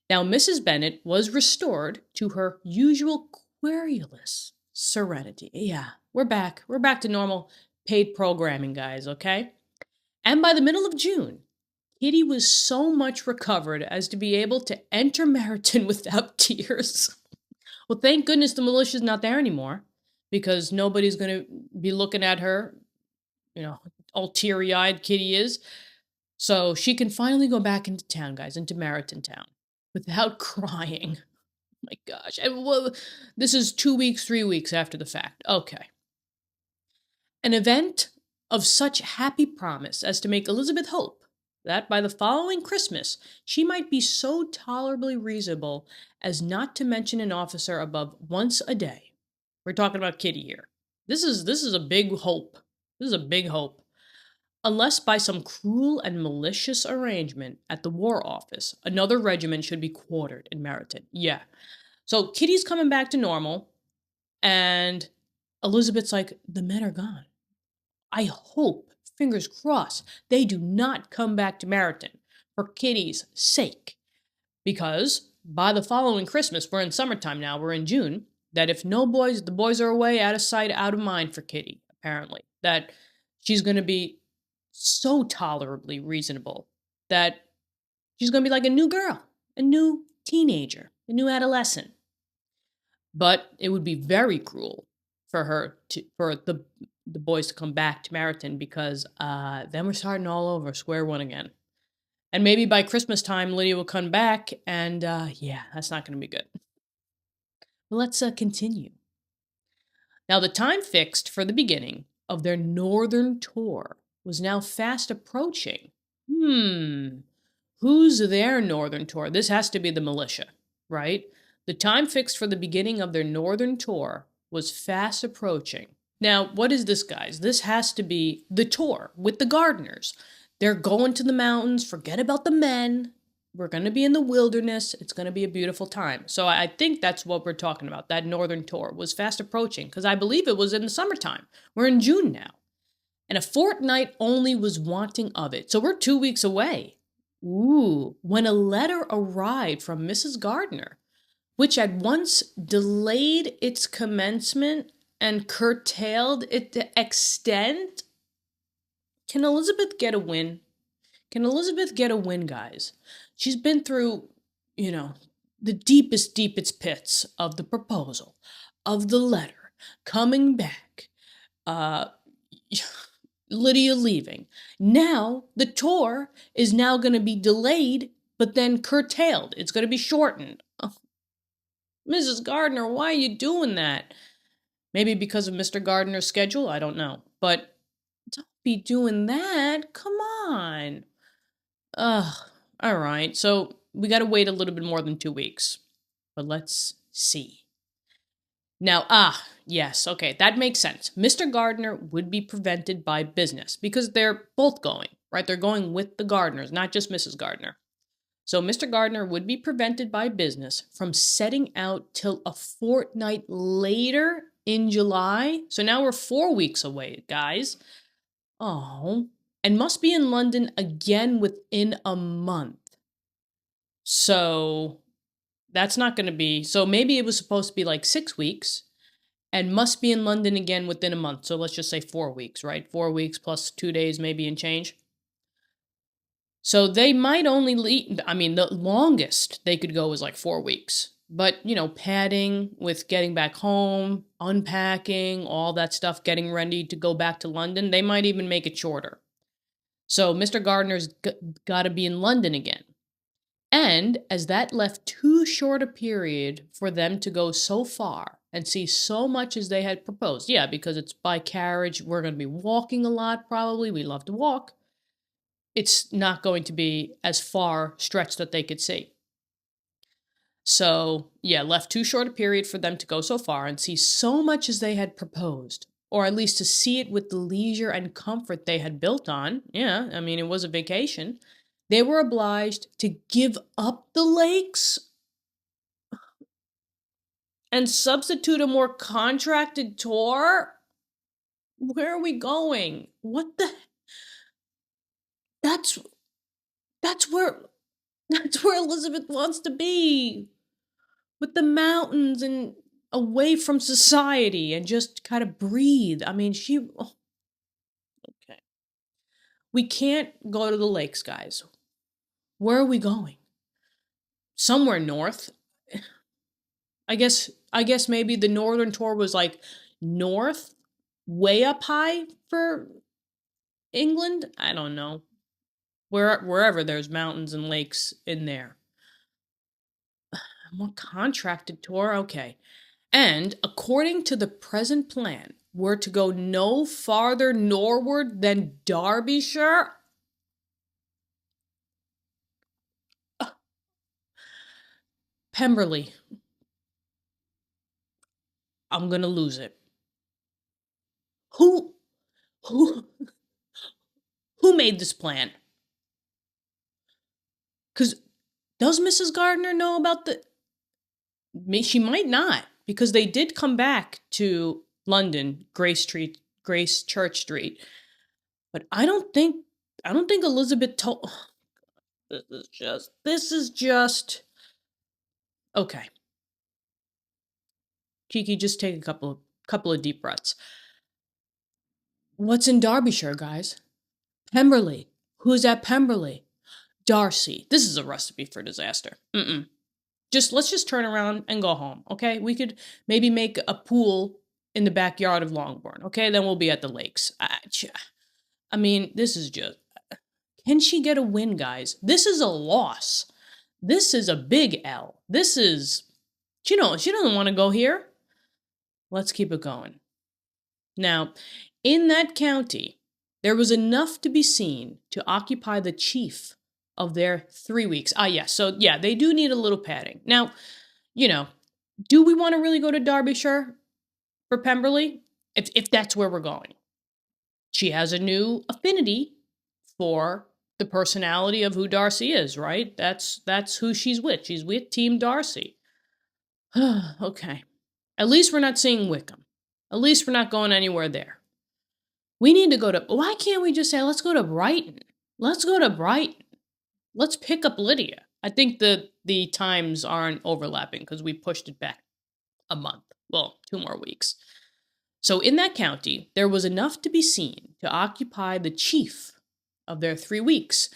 Now, Mrs. Bennet was restored to her usual querulous serenity. Yeah, we're back. We're back to normal paid programming, guys, okay? And by the middle of June, Kitty was so much recovered as to be able to enter Meryton without tears. Well, thank goodness the militia's not there anymore, because nobody's going to be looking at her, all teary-eyed Kitty is. So she can finally go back into town, guys, into Meryton town, without crying. Oh my gosh. And this is 2 weeks, 3 weeks after the fact. Okay. An event of such happy promise as to make Elizabeth hope that by the following Christmas she might be so tolerably reasonable as not to mention an officer above once a day. We're talking about Kitty here. This is a big hope. This is a big hope. Unless by some cruel and malicious arrangement at the War Office, another regiment should be quartered in Meryton. Yeah. So Kitty's coming back to normal, and Elizabeth's like, the men are gone. I hope, fingers crossed, they do not come back to Meryton for Kitty's sake. Because by the following Christmas, we're in summertime now, we're in June, that if the boys are away, out of sight, out of mind for Kitty. apparently, that she's going to be so tolerably reasonable that she's going to be like a new girl, a new teenager, a new adolescent. But it would be very cruel for the boys to come back to Meriton because then we're starting all over, square one again. And maybe by Christmas time, Lydia will come back, and yeah, that's not going to be good. But let's continue. Now, the time fixed for the beginning of their northern tour was now fast approaching. Who's their northern tour? This has to be the militia, right? The time fixed for the beginning of their northern tour was fast approaching. Now, what is this, guys? This has to be the tour with the gardeners. They're going to the mountains, forget about the men. We're going to be in the wilderness. It's going to be a beautiful time. So I think that's what we're talking about. That northern tour was fast approaching because I believe it was in the summertime. We're in June now. And a fortnight only was wanting of it. So we're 2 weeks away. Ooh, when a letter arrived from Mrs. Gardiner, which at once delayed its commencement and curtailed its extent. Can Elizabeth get a win? Can Elizabeth get a win, guys? She's been through, the deepest pits of the proposal, of the letter, coming back, Lydia leaving. Now, the tour is now going to be delayed, but then curtailed. It's going to be shortened. Oh, Mrs. Gardiner, why are you doing that? Maybe because of Mr. Gardiner's schedule? I don't know. But don't be doing that. Come on. Ugh. All right. So we got to wait a little bit more than 2 weeks. But let's see. Now, yes, okay, that makes sense. Mr. Gardiner would be prevented by business because they're both going, right? They're going with the Gardiners, not just Mrs. Gardiner. So Mr. Gardiner would be prevented by business from setting out till a fortnight later in July. So now we're 4 weeks away, guys. Oh, and must be in London again within a month. So that's not going to be, so maybe it was supposed to be like 6 weeks and must be in London again within a month. So let's just say 4 weeks, right? 4 weeks plus 2 days maybe and change. So they might only leave, the longest they could go is like 4 weeks. But, padding with getting back home, unpacking, all that stuff, getting ready to go back to London, they might even make it shorter. So Mr. Gardiner's got to be in London again. And as that left too short a period for them to go so far and see so much as they had proposed. Yeah, because it's by carriage. We're going to be walking a lot, probably. We love to walk. It's not going to be as far stretched that they could see. So, yeah, left too short a period for them to go so far and see so much as they had proposed, or at least to see it with the leisure and comfort they had built on. Yeah, it was a vacation. They were obliged to give up the lakes and substitute a more contracted tour. Where are we going? What the? That's where Elizabeth wants to be. With the mountains and away from society and just kind of breathe. Okay. We can't go to the lakes, guys. Where are we going? Somewhere north. I guess maybe the northern tour was like north, way up high for England. I don't know. Wherever there's mountains and lakes in there. More contracted tour, okay. And according to the present plan, we're to go no farther northward than Derbyshire. Pemberley. I'm gonna lose it. Who who made this plan? Because does Mrs. Gardiner know about she might not, because they did come back to London, Grace Church Street. But I don't think Elizabeth told. This is just okay. Kiki, just take a couple of deep breaths. What's in Derbyshire, guys? Pemberley. Who's at Pemberley? Darcy. This is a recipe for disaster. Let's just turn around and go home, okay? We could maybe make a pool in the backyard of Longbourn, okay? Then we'll be at the lakes. I mean, this is just... Can she get a win, guys? This is a loss. This is a big L. This is... She doesn't want to go here. Let's keep it going. Now, in that county, there was enough to be seen to occupy the chief of their 3 weeks. Yes. So, yeah, they do need a little padding. Now, do we want to really go to Derbyshire for Pemberley? If that's where we're going. She has a new affinity for the personality of who Darcy is, right? That's who she's with. She's with Team Darcy. Okay. At least we're not seeing Wickham. At least we're not going anywhere there. We need to go to... Why can't we just say, let's go to Brighton? Let's go to Brighton. Let's pick up Lydia. I think the times aren't overlapping because we pushed it back a month. Well, 2 more weeks. So in that county, there was enough to be seen to occupy the chief of their 3 weeks.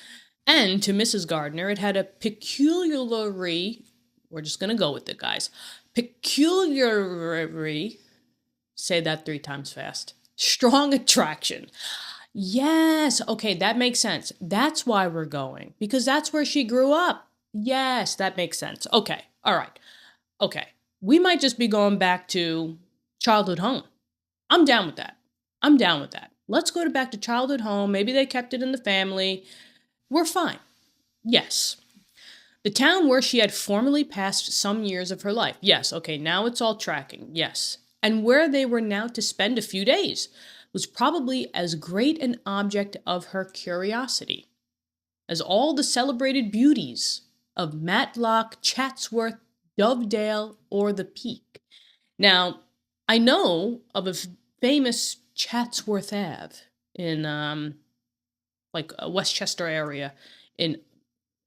And to Mrs. Gardner, it had a peculiarly... We're just going to go with it, guys. Peculiarly... Say that 3 times fast. Strong attraction. Yes. Okay, that makes sense. That's why we're going. Because that's where she grew up. Yes, that makes sense. Okay. All right. Okay. We might just be going back to childhood home. I'm down with that. Let's go back to childhood home. Maybe they kept it in the family. We're fine. Yes. The town where she had formerly passed some years of her life. Yes. Okay, now it's all tracking. Yes. And where they were now to spend a few days was probably as great an object of her curiosity as all the celebrated beauties of Matlock, Chatsworth, Dovedale, or the Peak. Now, I know of a famous Chatsworth Ave in Westchester area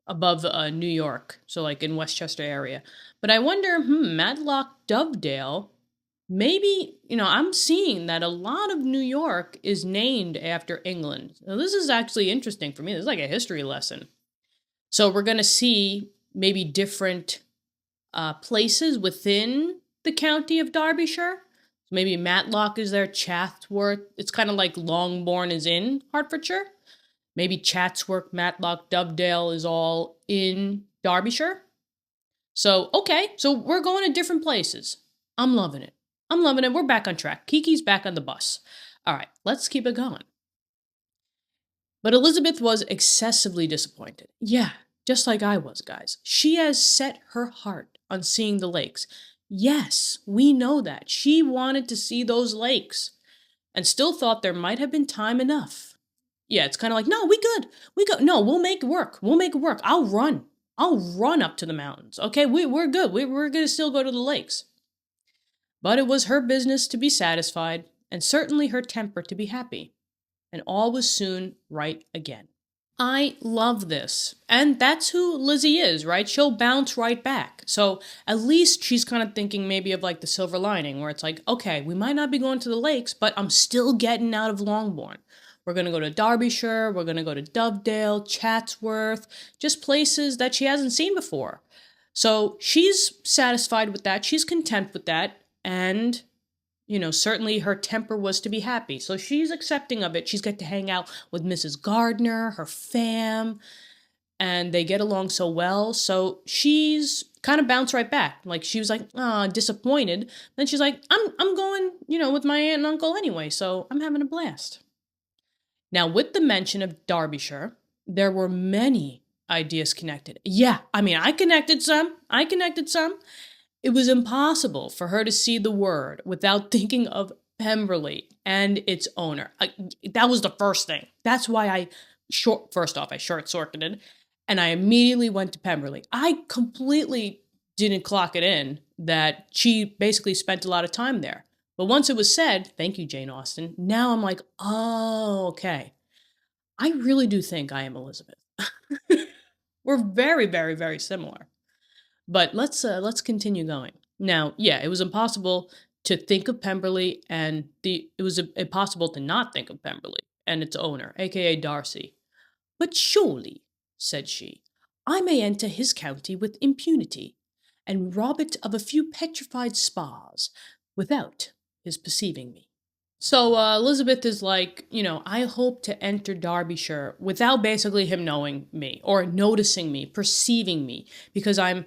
above New York, so like in Westchester area. But I wonder, Matlock, Dovedale... Maybe, I'm seeing that a lot of New York is named after England. Now, this is actually interesting for me. This is like a history lesson. So we're going to see maybe different places within the county of Derbyshire. Maybe Matlock is there, Chatsworth. It's kind of like Longbourn is in Hertfordshire. Maybe Chatsworth, Matlock, Dovedale is all in Derbyshire. So, okay, so we're going to different places. I'm loving it. We're back on track. Kiki's back on the bus. All right, let's keep it going. But Elizabeth was excessively disappointed. Yeah, just like I was, guys. She has set her heart on seeing the lakes. Yes, we know that. She wanted to see those lakes and still thought there might have been time enough. Yeah, it's kind of like, no, we good. No, we'll make it work. I'll run up to the mountains. Okay, we're good. We're going to still go to the lakes. But it was her business to be satisfied, and certainly her temper to be happy. And all was soon right again. I love this. And that's who Lizzie is, right? She'll bounce right back. So at least she's kind of thinking maybe of like the silver lining, where it's like, okay, we might not be going to the lakes, but I'm still getting out of Longbourn. We're going to go to Derbyshire, we're going to go to Dovedale, Chatsworth, just places that she hasn't seen before. So she's satisfied with that. She's content with that. And, certainly her temper was to be happy. So she's accepting of it. She's got to hang out with Mrs. Gardner, her fam, and they get along so well. So she's kind of bounced right back. Like, she was like, disappointed. Then she's like, I'm going, with my aunt and uncle anyway. So I'm having a blast. Now, with the mention of Derbyshire, there were many ideas connected. Yeah, I connected some. It was impossible for her to see the word without thinking of Pemberley and its owner. That was the first thing. That's why I short-circuited, and I immediately went to Pemberley. I completely didn't clock it in that she basically spent a lot of time there. But once it was said, thank you, Jane Austen, now I'm like, oh, okay. I really do think I am Elizabeth. We're very, very, very similar. But let's continue going. Now, yeah, it was impossible to think of Pemberley, and it was impossible to not think of Pemberley and its owner, aka Darcy. "But surely," said she, "I may enter his county with impunity, and rob it of a few petrified spars, without his perceiving me." So Elizabeth is like, I hope to enter Derbyshire without basically him knowing me or noticing me, perceiving me, because I'm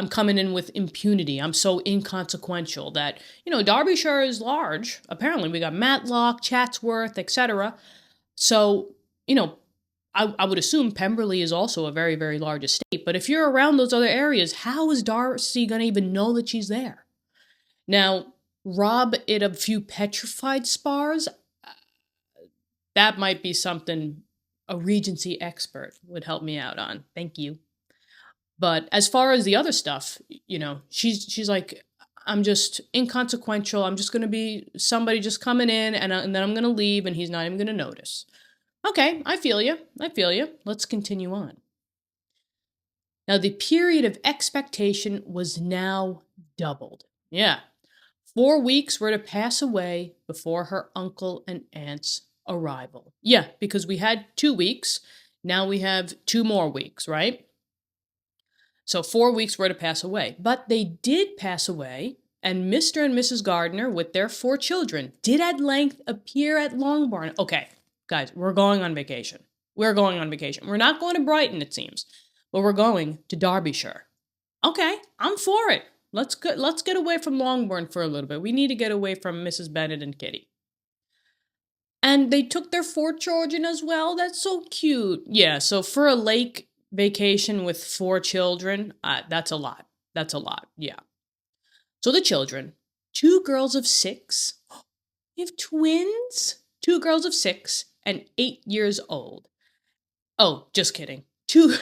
coming in with impunity. I'm so inconsequential that, Derbyshire is large. Apparently, we got Matlock, Chatsworth, etc. So, I would assume Pemberley is also a very, very large estate. But if you're around those other areas, how is Darcy going to even know that she's there? Now, rob it of a few petrified spars? That might be something a Regency expert would help me out on. Thank you. But as far as the other stuff, she's like, I'm just inconsequential. I'm just going to be somebody just coming in, and then I'm going to leave, and he's not even going to notice. Okay, I feel you. Let's continue on. Now, the period of expectation was now doubled. Yeah. 4 weeks were to pass away before her uncle and aunt's arrival. Yeah, because we had 2 weeks. Now we have 2 more weeks, right? So 4 weeks were to pass away. But they did pass away, and Mr. and Mrs. Gardiner, with their 4 children, did at length appear at Longbourn. Okay, guys, we're going on vacation. We're not going to Brighton, it seems, but we're going to Derbyshire. Okay, I'm for it. Let's get away from Longbourn for a little bit. We need to get away from Mrs. Bennet and Kitty. And they took their 4 children as well. That's so cute. Yeah, so for a lake vacation with 4 children, that's a lot. Yeah. So the children, 2 girls of 6. We have twins? 2 girls of 6 and 8 years old. Oh, just kidding. 2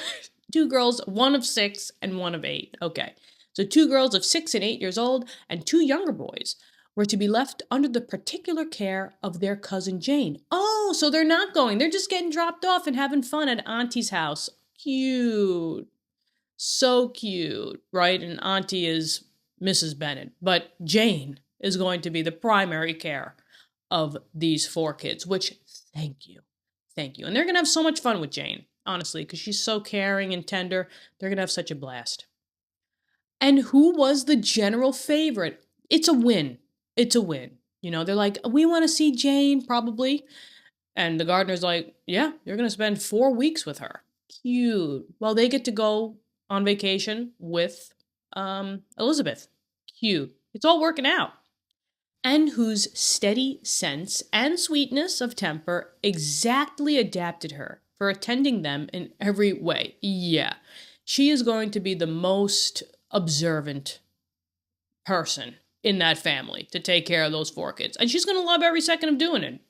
girls, 1 of 6 and 1 of 8. Okay. So 2 girls of 6 and 8 years old and 2 younger boys were to be left under the particular care of their cousin Jane. Oh, so they're not going. They're just getting dropped off and having fun at Auntie's house. Cute. So cute, right? And Auntie is Mrs. Bennet. But Jane is going to be the primary care of these 4 kids, which, thank you. And they're going to have so much fun with Jane, honestly, because she's so caring and tender. They're going to have such a blast. And who was the general favorite? It's a win. They're like, we want to see Jane, probably. And the Gardiner's like, yeah, you're going to spend 4 weeks with her. Cute. Well, they get to go on vacation with Elizabeth. Cute. It's all working out. And whose steady sense and sweetness of temper exactly adapted her for attending them in every way. Yeah, she is going to be the most observant person in that family to take care of those 4 kids. And she's going to love every second of doing it.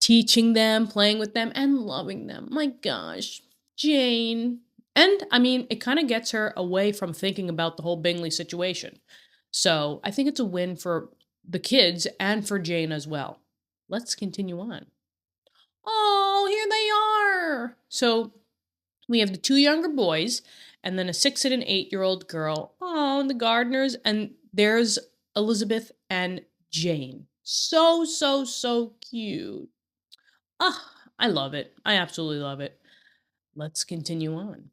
Teaching them, playing with them, and loving them. My gosh, Jane. And, it kind of gets her away from thinking about the whole Bingley situation. So I think it's a win for the kids and for Jane as well. Let's continue on. Oh, here they are. So we have the 2 younger boys and then a 6 and an 8-year-old girl. Oh, and the Gardiners. And there's Elizabeth and Jane. So, so, so cute. I love it. I absolutely love it. Let's continue on.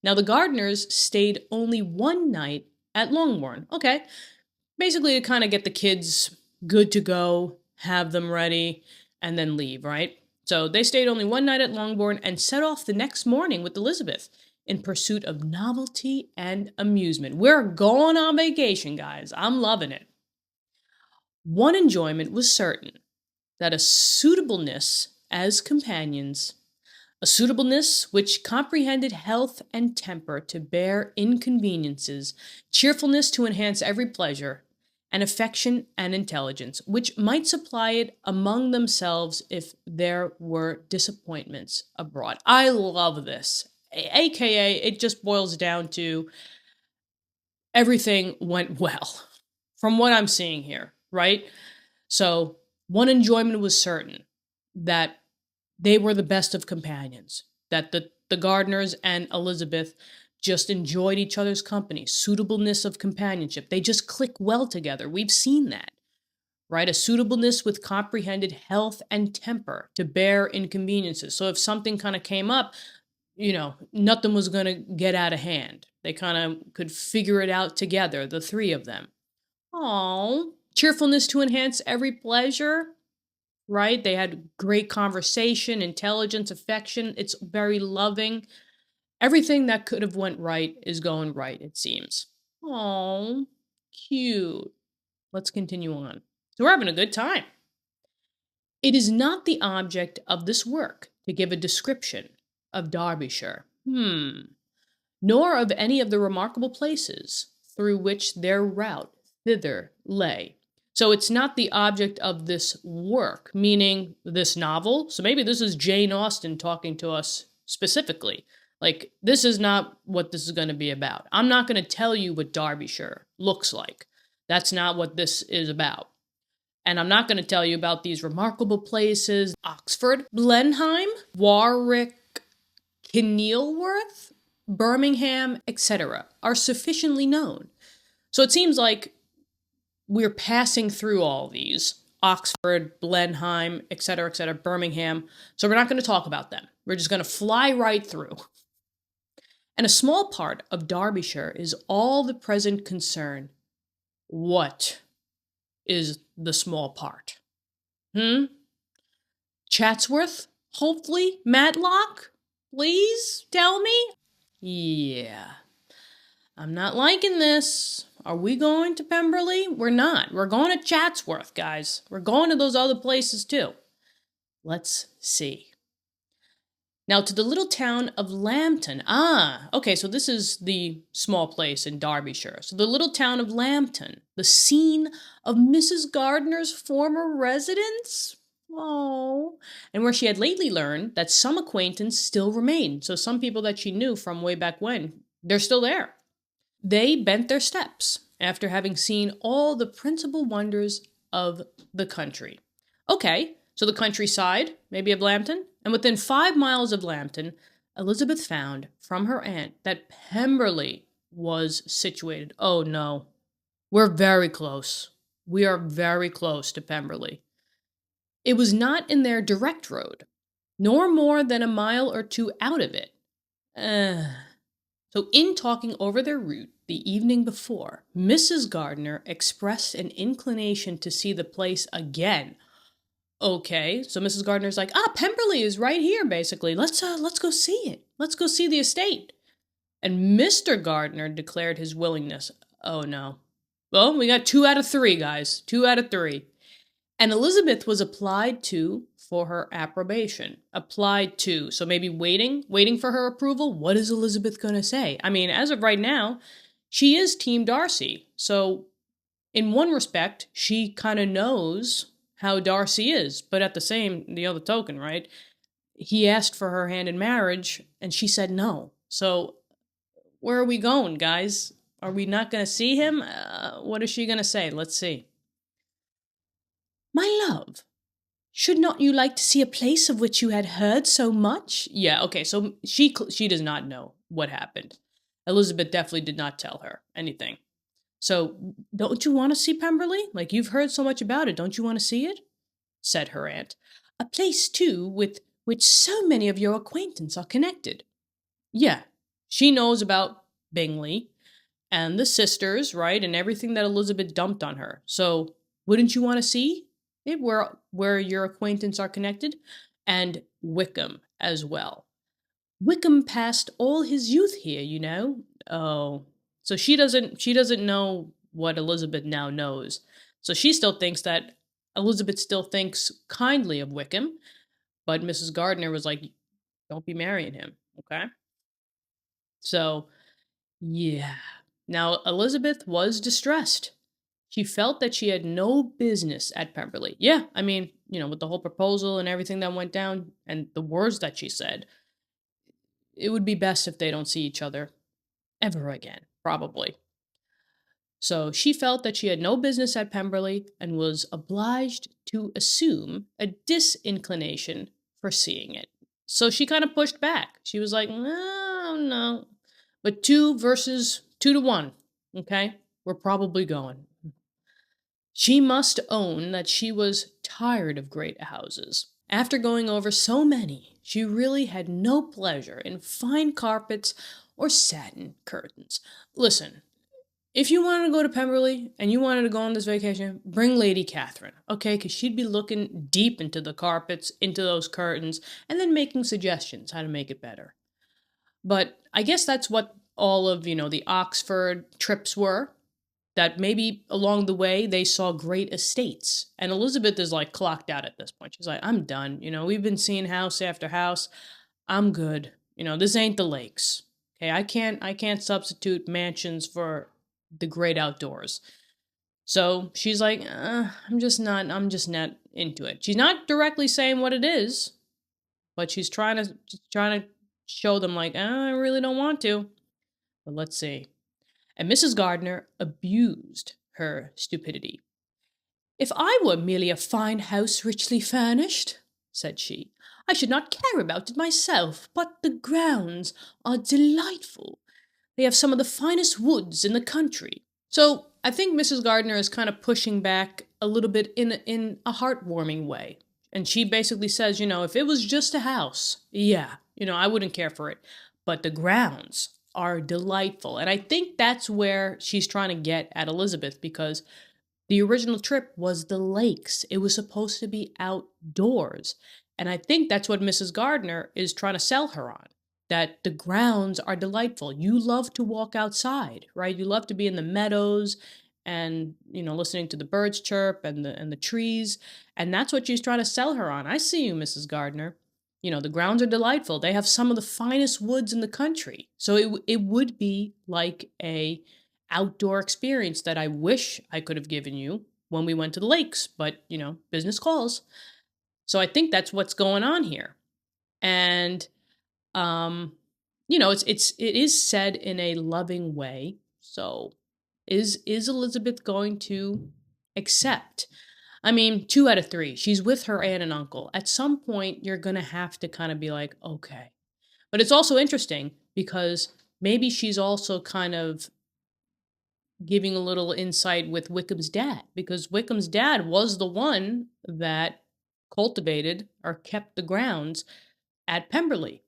Now, the Gardiners stayed only 1 night at Longbourn. Okay. Basically to kind of get the kids good to go, have them ready, and then leave, right? So they stayed only 1 night at Longbourn and set off the next morning with Elizabeth in pursuit of novelty and amusement. We're going on vacation, guys. I'm loving it. One enjoyment was certain, that a suitableness as companions, a suitableness which comprehended health and temper to bear inconveniences, cheerfulness to enhance every pleasure, and affection and intelligence, which might supply it among themselves if there were disappointments abroad. I love this. AKA, it just boils down to everything went well, from what I'm seeing here, right? So one enjoyment was certain, that they were the best of companions, that the Gardiners and Elizabeth just enjoyed each other's company, suitableness of companionship. They just click well together. We've seen that, right? A suitableness with comprehended health and temper to bear inconveniences. So if something kind of came up, nothing was going to get out of hand. They kind of could figure it out together, the three of them. Oh, cheerfulness to enhance every pleasure, right? They had great conversation, intelligence, affection. It's very loving. Everything that could have went right is going right, it seems. Oh, cute. Let's continue on. So we're having a good time. It is not the object of this work to give a description of Derbyshire, nor of any of the remarkable places through which their route thither lay. So it's not the object of this work, meaning this novel. So maybe this is Jane Austen talking to us specifically. Like, this is not what this is going to be about. I'm not going to tell you what Derbyshire looks like. That's not what this is about. And I'm not going to tell you about these remarkable places, Oxford, Blenheim, Warwick, Kenilworth, Birmingham, etc., are sufficiently known. So it seems like we're passing through all these, Oxford, Blenheim, etc., Birmingham. So we're not going to talk about them. We're just going to fly right through. And a small part of Derbyshire is all the present concern. What is the small part? Chatsworth? Hopefully? Matlock? Please tell me? Yeah. I'm not liking this. Are we going to Pemberley? We're not. We're going to Chatsworth, guys. We're going to those other places too. Let's see. Now to the little town of Lambton. Okay, so this is the small place in Derbyshire. So the little town of Lambton, the scene of Mrs. Gardiner's former residence. Oh, and where she had lately learned that some acquaintance still remained. So some people that she knew from way back when, they're still there. They bent their steps after having seen all the principal wonders of the country. Okay, so the countryside, maybe of Lambton, and within 5 miles of Lambton, Elizabeth found from her aunt that Pemberley was situated. Oh no, we're very close. We are very close to Pemberley. It was not in their direct road, nor more than a mile or two out of it. So in talking over their route the evening before, Mrs. Gardiner expressed an inclination to see the place again. Okay, so Mrs. Gardiner's like, Pemberley is right here, basically. Let's go see it. Let's go see the estate. And Mr. Gardiner declared his willingness. Oh no. Well, we got 2 out of 3, guys. 2 out of 3. And Elizabeth was applied to for her approbation. Applied to. So maybe waiting for her approval. What is Elizabeth going to say? I mean, as of right now, she is Team Darcy. So in one respect, she kind of knows how Darcy is. But at the other token, right? He asked for her hand in marriage and she said no. So where are we going, guys? Are we not going to see him? What is she going to say? Let's see. My love, should not you like to see a place of which you had heard so much? Yeah, okay, so she does not know what happened. Elizabeth definitely did not tell her anything. So, don't you want to see Pemberley? Like, you've heard so much about it, don't you want to see it? Said her aunt. A place, too, with which so many of your acquaintance are connected. Yeah, she knows about Bingley and the sisters, right, and everything that Elizabeth dumped on her. So, wouldn't you want to see it where your acquaintance are connected? And Wickham as well. Wickham passed all his youth here, you know. Oh, so she doesn't know what Elizabeth now knows. So she still thinks that Elizabeth still thinks kindly of Wickham, but Mrs. Gardiner was like, don't be marrying him, okay? So, yeah. Now, Elizabeth was distressed. She felt that she had no business at Pemberley. Yeah, I mean, with the whole proposal and everything that went down and the words that she said, it would be best if they don't see each other ever again, probably. So she felt that she had no business at Pemberley and was obliged to assume a disinclination for seeing it. So she kind of pushed back. She was like, no. But 2 versus 2-1, okay? We're probably going. She must own that she was tired of great houses. After going over so many, she really had no pleasure in fine carpets or satin curtains. Listen, if you wanted to go to Pemberley and you wanted to go on this vacation, bring Lady Catherine, okay? Because she'd be looking deep into the carpets, into those curtains, and then making suggestions how to make it better. But I guess that's what all of, the Oxford trips were. That maybe along the way they saw great estates. And Elizabeth is like clocked out at this point. She's like, I'm done. We've been seeing house after house. I'm good. This ain't the lakes. Okay, I can't substitute mansions for the great outdoors. So she's like, I'm just not into it. She's not directly saying what it is, but she's trying to show them like, I really don't want to. But let's see. And Mrs. Gardiner abused her stupidity. If I were merely a fine house richly furnished, said she, I should not care about it myself, but the grounds are delightful. They have some of the finest woods in the country. So I think Mrs. Gardiner is kind of pushing back a little bit in a heartwarming way. And she basically says, if it was just a house, yeah, I wouldn't care for it. But the grounds are delightful. And I think that's where she's trying to get at Elizabeth, because the original trip was the lakes. It was supposed to be outdoors. And I think that's what Mrs. Gardiner is trying to sell her on, that the grounds are delightful. You love to walk outside, right? You love to be in the meadows and, listening to the birds chirp and the trees. And that's what she's trying to sell her on. I see you, Mrs. Gardiner. The grounds are delightful. They have some of the finest woods in the country. So it would be like a outdoor experience that I wish I could have given you when we went to the lakes, but business calls. So I think that's what's going on here. And it is said in a loving way. So is Elizabeth going to accept? I mean, 2 out of 3. She's with her aunt and uncle. At some point, you're going to have to kind of be like, okay. But it's also interesting because maybe she's also kind of giving a little insight with Wickham's dad, because Wickham's dad was the one that cultivated or kept the grounds at Pemberley.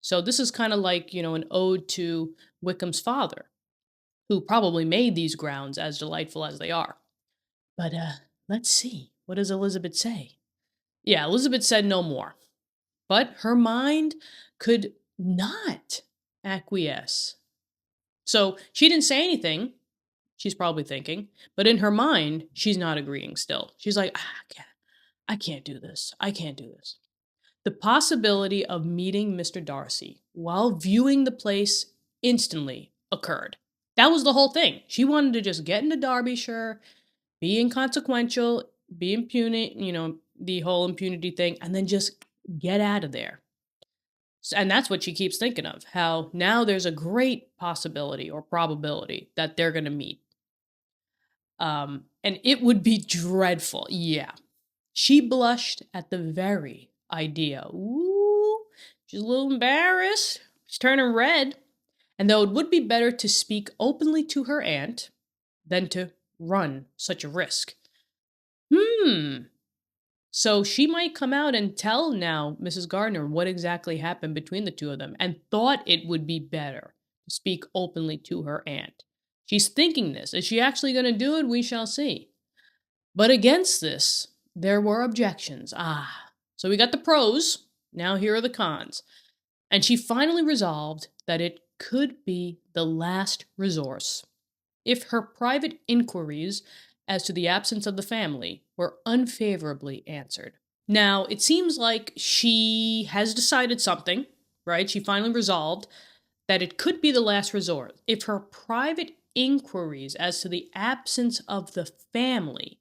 So this is kind of like, an ode to Wickham's father, who probably made these grounds as delightful as they are. But let's see. What does Elizabeth say? Yeah, Elizabeth said no more. But her mind could not acquiesce. So she didn't say anything. She's probably thinking. But in her mind, she's not agreeing still. She's like, I can't do this. I can't do this. The possibility of meeting Mr. Darcy while viewing the place instantly occurred. That was the whole thing. She wanted to just get into Derbyshire, be inconsequential, be impunity, the whole impunity thing, and then just get out of there. And that's what she keeps thinking of, how now there's a great possibility or probability that they're going to meet. And it would be dreadful. Yeah. She blushed at the very idea. Ooh, she's a little embarrassed. She's turning red. And though it would be better to speak openly to her aunt than to run such a risk. So she might come out and tell now Mrs. Gardiner what exactly happened between the two of them, and thought it would be better to speak openly to her aunt. She's thinking this. Is she actually going to do it? We shall see. But against this, there were objections. So we got the pros. Now here are the cons. And she finally resolved that it could be the last resource. If her private inquiries as to the absence of the family were unfavorably answered. Now, it seems like she has decided something, right? She finally resolved that it could be the last resort. If her private inquiries as to the absence of the family.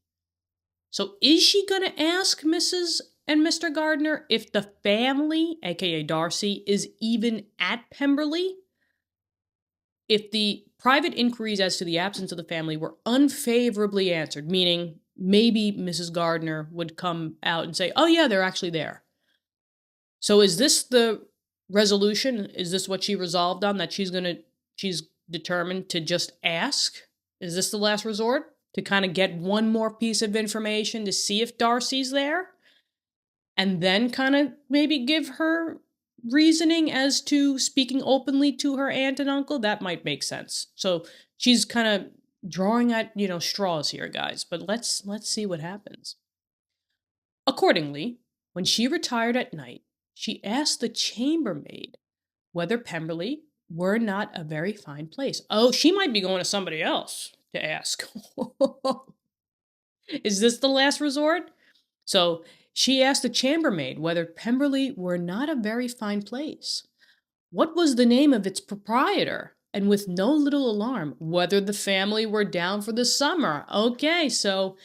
So is she going to ask Mrs. and Mr. Gardiner if the family, aka Darcy, is even at Pemberley? If the private inquiries as to the absence of the family were unfavorably answered, meaning maybe Mrs. Gardiner would come out and say, oh yeah, they're actually there. So is this the resolution? Is this what she resolved on, that she's going to she's determined to just ask. Is this the last resort? To kind of get one more piece of information to see if Darcy's there? And then kind of maybe give her reasoning as to speaking openly to her aunt and uncle? That might make sense. So she's kind of drawing at, straws here, guys. But let's see what happens. Accordingly, when she retired at night, she asked the chambermaid whether Pemberley were not a very fine place. Oh, she might be going to somebody else to ask. Is this the last resort? So she asked the chambermaid whether Pemberley were not a very fine place. What was the name of its proprietor? And with no little alarm, whether the family were down for the summer. Okay, so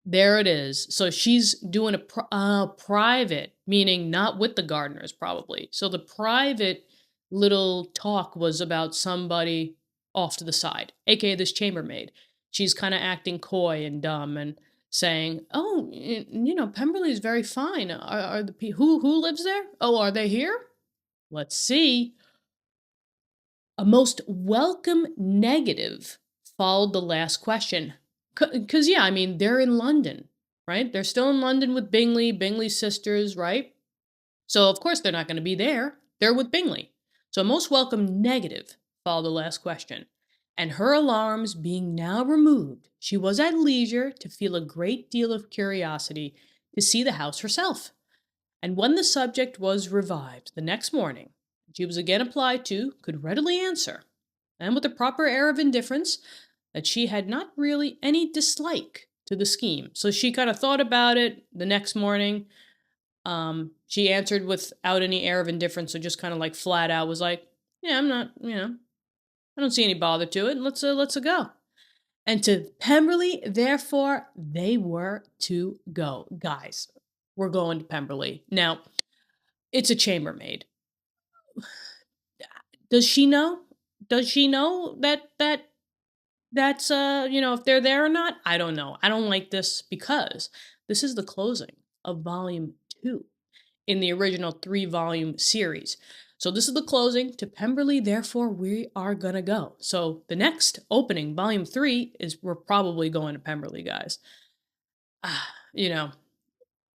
there it is. So she's doing a private, meaning not with the gardeners, probably. So the private little talk was about somebody off to the side, aka this chambermaid. She's kind of acting coy and dumb and saying, "Oh, Pemberley is very fine. Are the who lives there? Oh, are they here? Let's see." A most welcome negative followed the last question. Because, yeah, I mean, they're in London, right? They're still in London with Bingley's sisters, right? So, of course, they're not going to be there. They're with Bingley. So, a most welcome negative followed the last question. And her alarms being now removed, she was at leisure to feel a great deal of curiosity to see the house herself. And when the subject was revived the next morning, she was again applied to, could readily answer, and with a proper air of indifference, that she had not really any dislike to the scheme. So she kind of thought about it the next morning. She answered without any air of indifference, so just kind of like flat out was like, yeah, I'm not, I don't see any bother to it. Let's go. And to Pemberley, therefore, they were to go. Guys, we're going to Pemberley. Now, it's a chambermaid. Does she know? Does she know that's if they're there or not? I don't know. I don't like this because this is the closing of volume 2 in the original 3-volume series. So this is the closing to Pemberley, therefore we are gonna go. So the next opening, volume 3, is we're probably going to Pemberley, guys.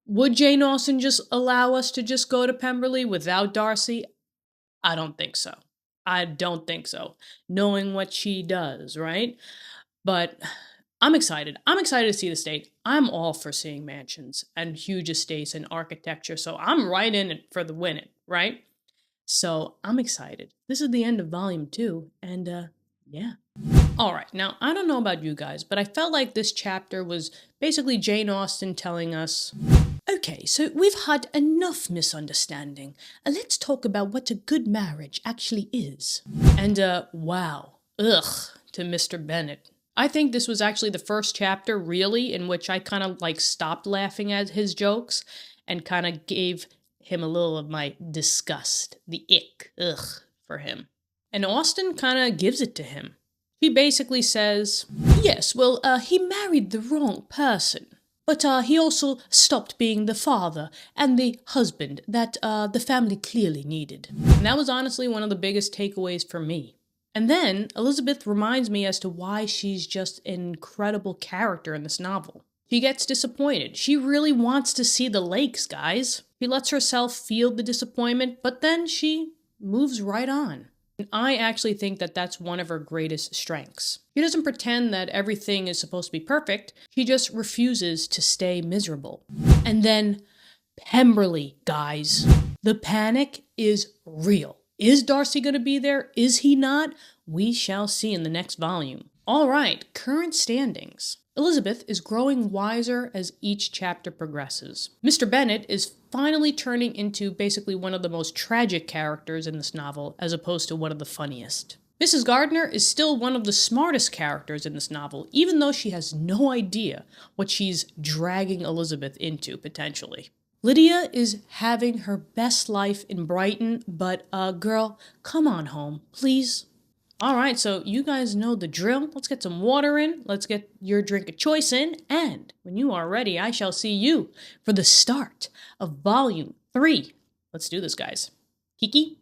Would Jane Austen just allow us to just go to Pemberley without Darcy? I don't think so. Knowing what she does, right? But I'm excited. I'm excited to see the state. I'm all for seeing mansions and huge estates and architecture. So I'm right in it for the win, right? So I'm excited. This is the end of volume 2. And yeah. All right. Now, I don't know about you guys, but I felt like this chapter was basically Jane Austen telling us, okay, so we've had enough misunderstanding. Let's talk about what a good marriage actually is. And, wow. Ugh, to Mr. Bennet. I think this was actually the first chapter, really, in which I kind of, stopped laughing at his jokes and kind of gave him a little of my disgust, the ick, for him. And Austen kind of gives it to him. He basically says, yes, well, he married the wrong person. But he also stopped being the father and the husband that the family clearly needed. And that was honestly one of the biggest takeaways for me. And then Elizabeth reminds me as to why she's just an incredible character in this novel. She gets disappointed. She really wants to see the lakes, guys. She lets herself feel the disappointment, but then she moves right on. And I actually think that that's one of her greatest strengths. She doesn't pretend that everything is supposed to be perfect. She just refuses to stay miserable. And then Pemberley, guys. The panic is real. Is Darcy going to be there? Is he not? We shall see in the next volume. All right, current standings. Elizabeth is growing wiser as each chapter progresses. Mr. Bennet is finally turning into basically one of the most tragic characters in this novel, as opposed to one of the funniest. Mrs. Gardiner is still one of the smartest characters in this novel, even though she has no idea what she's dragging Elizabeth into, potentially. Lydia is having her best life in Brighton, but girl, come on home, please. All right, so you guys know the drill. Let's get some water in. Let's get your drink of choice in. And when you are ready, I shall see you for the start of Volume 3. Let's do this, guys. Kiki?